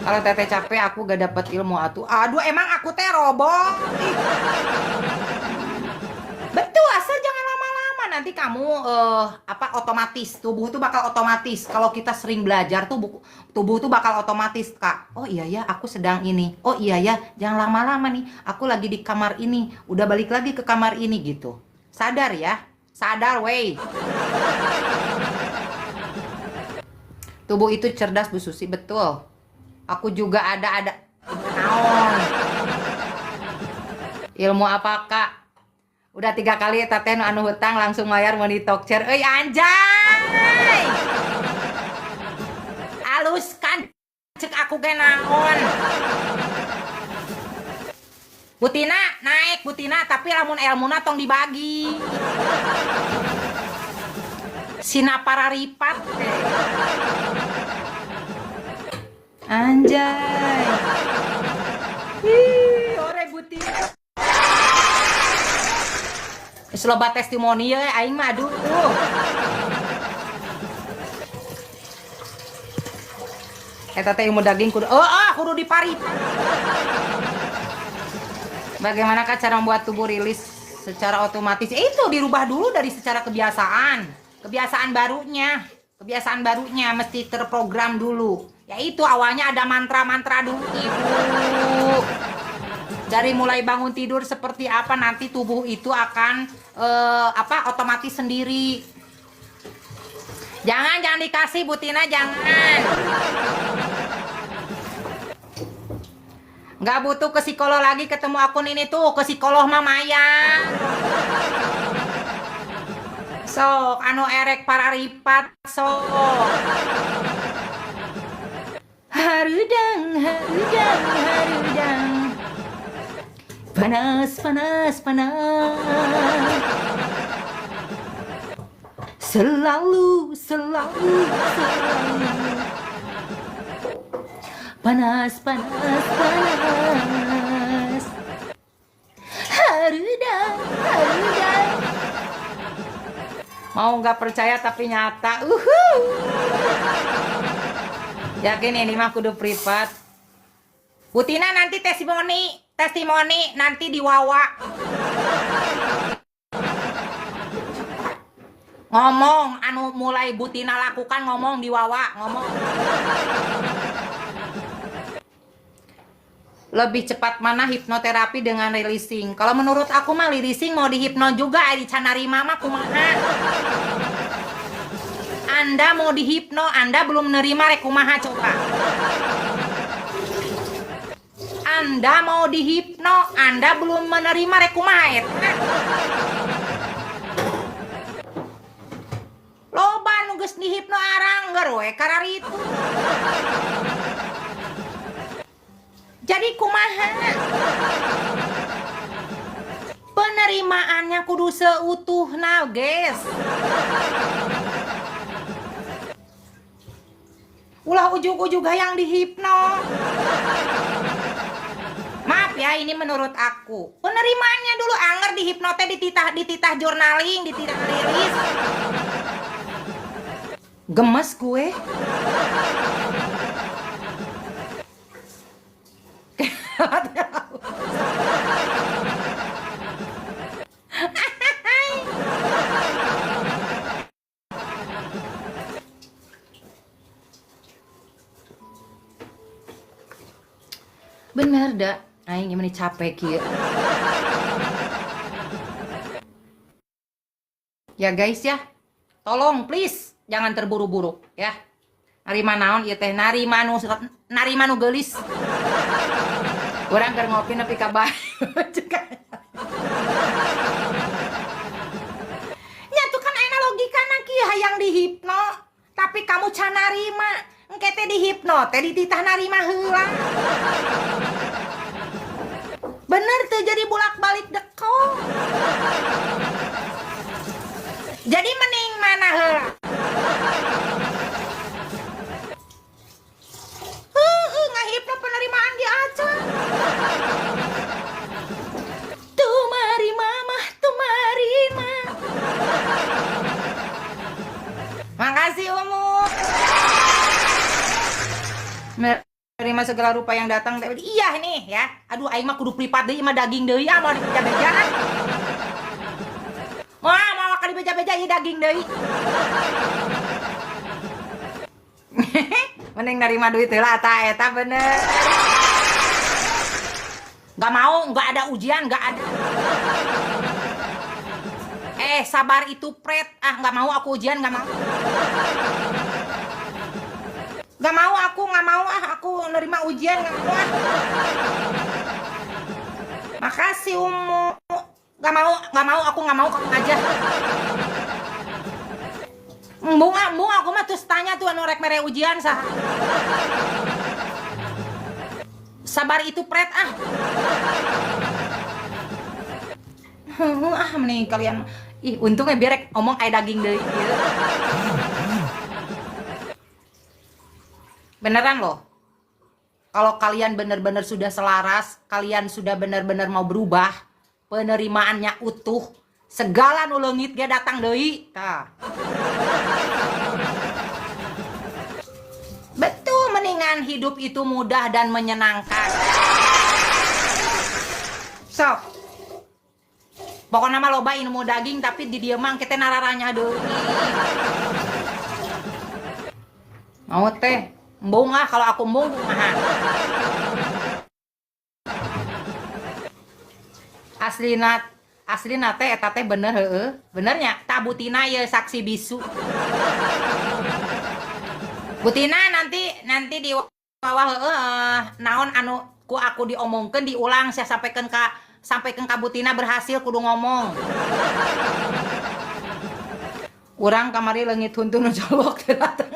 Kalau teteh capek aku gak dapet ilmu atuh. Aduh emang aku teh robot. Betul asal jangan lama-lama, nanti nanti kamu otomatis tubuh tuh bakal otomatis. Kalau kita sering belajar tuh tubuh tuh bakal otomatis, Kak. Oh iya ya, aku sedang ini. Oh iya ya, jangan lama-lama nih. Aku lagi di kamar ini, udah balik lagi ke kamar ini gitu. Sadar ya. Sadar, wey. Tubuh itu cerdas, Bu Susi, betul. Aku juga ada naon. Ilmu apa, Kak? Udah 3 kali teh anu hutang langsung mayar money talk share. Euy anjay. Alus kan cek aku ge naon. Butina naik Butina, tapi lamun ilmuna tong dibagi. Sina pararipat. Anjay. Ih, ore Butina. Loba testimoni ya aing mah aduh tuh. Eta teh ilmu daging kudu kudu dipari. Bagaimana cara membuat tubuh rilis secara otomatis? Itu dirubah dulu dari secara kebiasaan. Kebiasaan barunya mesti terprogram dulu. Yaitu awalnya ada mantra-mantra dulu, Ibu. Dari mulai bangun tidur seperti apa nanti tubuh itu akan otomatis sendiri. Jangan dikasih Butina, jangan. Nggak butuh ke psikolog lagi, ketemu akun ini tuh ke psikolog mah Maya. Sok anu erek pararipat sok. Harudang. Panas. Selalu. Panas. Harudang. Mau nggak percaya tapi nyata. Yakin ini mah kudu privat. Butina nanti testimoni nanti diwawa. Ngomong anu mulai Butina lakukan, ngomong diwawa, ngomong. Lebih cepat mana hipnoterapi dengan releasing? Kalau menurut aku mah releasing mau dihipno juga di canarima mah kumaha. Anda mau dihipno, Anda belum menerima rek kumaha coba. Anda mau dihipno, Anda belum menerima rek kumaha eta. Loba nu geus dihipno arang ngeur we kararitu. Jadi kumaha? Penerimaannya kudu seutuhna, guys. Ulah ujug-ujug hayang dihipno. Maaf ya, ini menurut aku. Penerimaannya dulu anger dihipno teh dititah journaling, dititah rilis. Gemes gue. Bener dah, aing gimana capek kieu. Ya guys ya, tolong please jangan terburu-buru ya. Narima naon ieu teh, narima nu geulis. Urang keur ngopi nepi ka bae. Nya tuh kan aya logikana kieu hayang dihipno, tapi kamu can narima. Engke teh dihipno teh dititah narima heula. Bener tuh jadi bolak-balik dekong. Jadi mending mana heula? Ngahipno penerimaan di aja. Tumari mama, tumari ma. Makasih Umut. Menerima segala rupa yang datang. Iya nih ya. Aduh aing mah kudu pripat deui mah daging deui mau dibeja-beja. Mau ka dibeja-beja meja ieu daging deui. Mending nerima duit heula eta bener. Gak mau, gak ada ujian, gak ada. Sabar itu pret. Gak mau aku ujian, gak mau. Gak mau aku nerima ujian, gak mau. Makasih Umu. Gak mau, aku gak mau kamu aja. Embung aku mah terus tanya tuh anu rek mere ujian sah. Sabar itu pret mending kalian untungnya biar omong kayak daging deui. Beneran loh. Kalau kalian bener-bener sudah selaras, kalian sudah bener-bener mau berubah, penerimaannya utuh, segala nu leungit ge datang deui tah. Betul, mendingan hidup itu mudah dan menyenangkan. Sok. Pokoknya mah loba ilmu daging tapi di dieu mah kita nararanya deui. Mau teh, embung kalau aku embung kumaha. Aslina teh eta teh bener heueuh. Benernya tabutina ye saksi bisu. Butina nanti di bawah naon anu ku aku diomongkeun diulang saya sampaikan ka Butina berhasil kudu ngomong. Urang kamari leungit huntun nu jolok teh datang.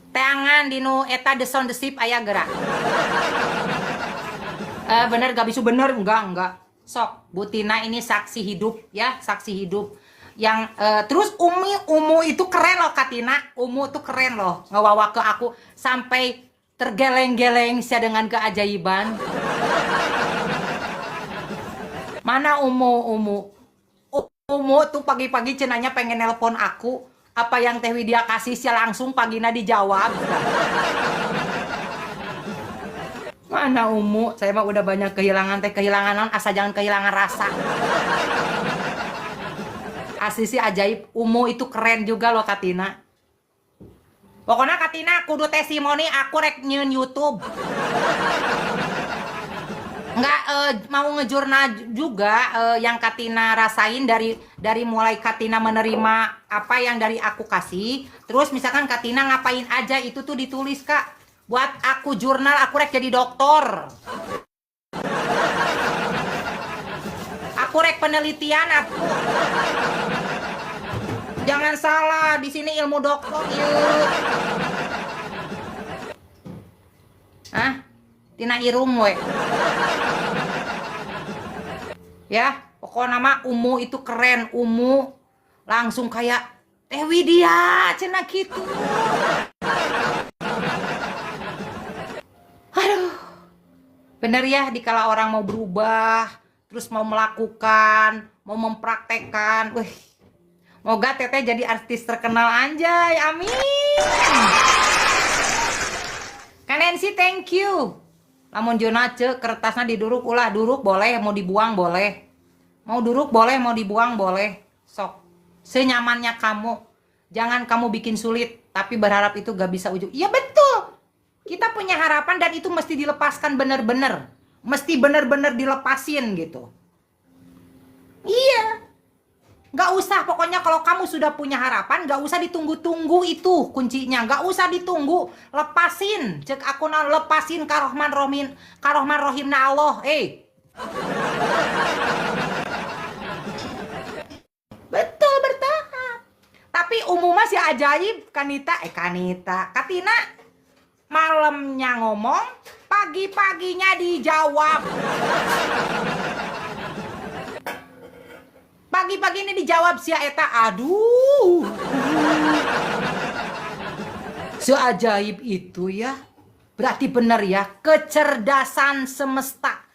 Teangan dinu eta the sound the ship aya gerak. Bener gak bisu bener enggak. Sok Butina ini saksi hidup ya, saksi hidup. Yang terus Umu itu keren loh Katina. Umu tuh keren loh ngewawa ke aku sampai tergeleng-geleng sia dengan keajaiban. Mana Umu tuh pagi-pagi cenanya pengen nelpon aku. Apa yang Teh Widya kasih sia langsung pagina dijawab. Mana Umu? Saya mah udah banyak kehilangan non asa jangan kehilangan rasa. Asli sih ajaib. Umu itu keren juga loh Katina. Pokoknya Katina kudu testimoni aku rek nyieun YouTube. Enggak mau ngejurnal juga yang Katina rasain dari mulai Katina menerima apa yang dari aku kasih. Terus misalkan Katina ngapain aja itu tuh ditulis Kak. Buat aku jurnal aku rek jadi dokter. Aku rek penelitian aku. Jangan salah, di sini ilmu dokter yuk. Tina irum we. Ya, pokoknya nama Umu itu keren. Umu langsung kayak Teh Widya cenah gitu. Aduh. Bener ya dikala orang mau berubah, terus mau melakukan, mau mempraktekkan. Moga Teteh jadi artis terkenal anjay. Amin. Kanensi thank you. Lamun Jona cek kertasnya diduruk ulah duruk boleh, mau dibuang boleh. Mau duruk boleh, mau dibuang boleh. Sok. Senyamannya kamu. Jangan kamu bikin sulit, tapi berharap itu gak bisa ujung. Iya betul. Kita punya harapan dan itu mesti dilepaskan bener-bener. Mesti bener-bener dilepasin gitu. Iya. Gak usah, pokoknya kalau kamu sudah punya harapan, gak usah ditunggu-tunggu itu kuncinya. Gak usah ditunggu, lepasin. Cek aku lepasin karohman rohimna Allah. Betul, bertahap. Tapi umum masih ajaib, Katina. Malamnya ngomong, pagi-paginya dijawab. Pagi-pagi ini dijawab sia eta. Aduh. Seajaib itu ya. Berarti benar ya. Kecerdasan semesta.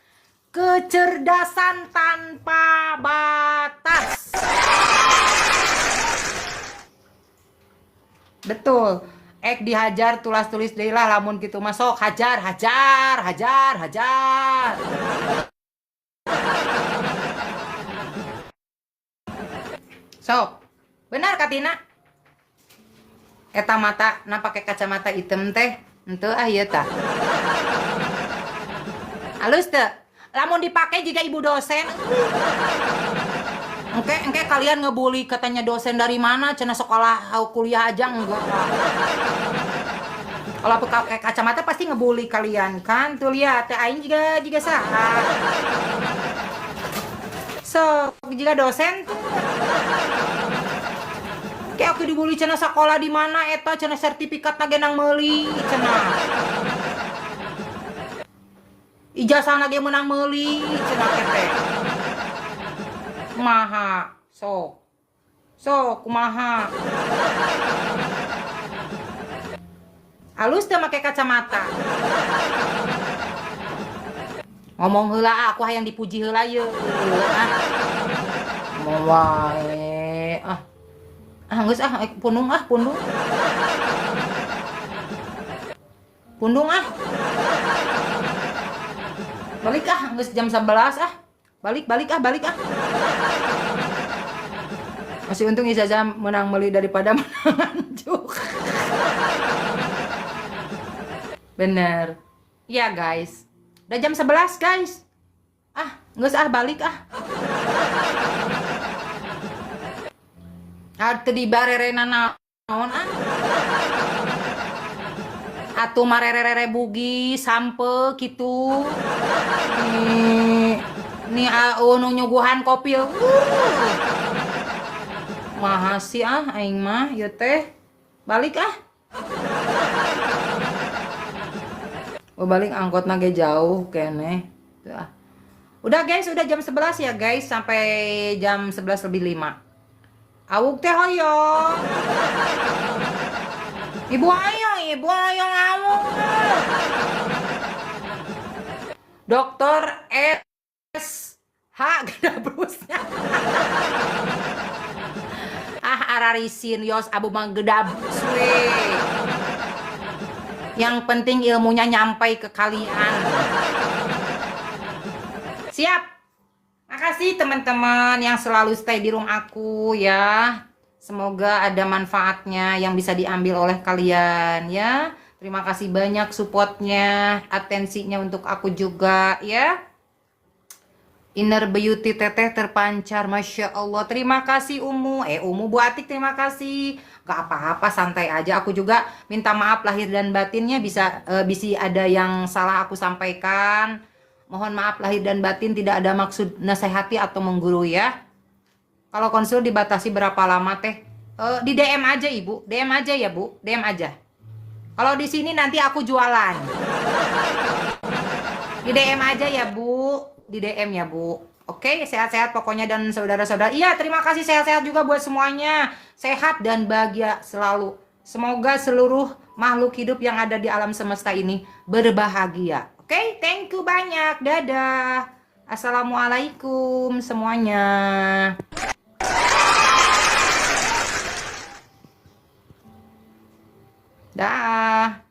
Kecerdasan tanpa batas. Betul. Dihajar tulis deui lah lamun kitu masuk hajar. Sok. Benar Katina? Eta mata na pakai kacamata hitam teh. Henteu ah ieu tah. Halus teu? Lamun dipakai jika ibu dosen. Engke kalian ngebully katanya dosen dari mana? Cenah sekolah kuliah aja enggak. Kalau pakai kacamata pasti ngebully kalian kan? Tuh lihat, teh aing juga saha. So, jika dosen tuh kayak aku dibully cenah sekolah di mana eta cenah sertifikat na genang meuli cenah. Ijazah na ge menang meuli cenah kete. Kumaha? Sok kumaha? Halus teu make kacamata. Ngomong heula aku hayang dipuji heula yeuh. Ngomong wae. Geus pundung. Pundung Balik geus jam 11 Balik. Masih untung ijazah menang meuli daripada menang juk. Bener. Iya guys. Udah jam 11 guys. Geus balik Teu dibarerena naon Atuh marerere bugi sampe kitu. Nih nu nyuguhan kopi. Mahasi aing mah ieu teh. Balik balik angkotna ge jauh keneh. Udah guys, udah jam 11 ya guys, sampai jam 11:05. Awuk teh hoyong. Ibu hoyong awuk. Dokter S.H. gedabrusnya. Ararisin yos abu mah gedabrus we. Yang penting ilmunya nyampai ke kalian. Siap. Makasih teman-teman yang selalu stay di room aku ya. Semoga ada manfaatnya yang bisa diambil oleh kalian ya. Terima kasih banyak supportnya, atensinya untuk aku juga ya. Inner beauty teteh terpancar, Masya Allah. Terima kasih Umu Bu Atik, terima kasih. Gak apa-apa, santai aja. Aku juga minta maaf lahir dan batinnya bisa ada yang salah aku sampaikan. Mohon maaf lahir dan batin, tidak ada maksud nasihati atau menggurui ya. Kalau konsul dibatasi berapa lama teh? Di DM aja Ibu, DM aja ya Bu, DM aja. Kalau di sini nanti aku jualan. Di DM aja ya Bu, di DM ya Bu. Oke, sehat-sehat pokoknya dan saudara-saudara. Iya, terima kasih, sehat-sehat juga buat semuanya. Sehat dan bahagia selalu. Semoga seluruh makhluk hidup yang ada di alam semesta ini berbahagia. Oke, thank you banyak. Dadah. Assalamualaikum semuanya. Dah.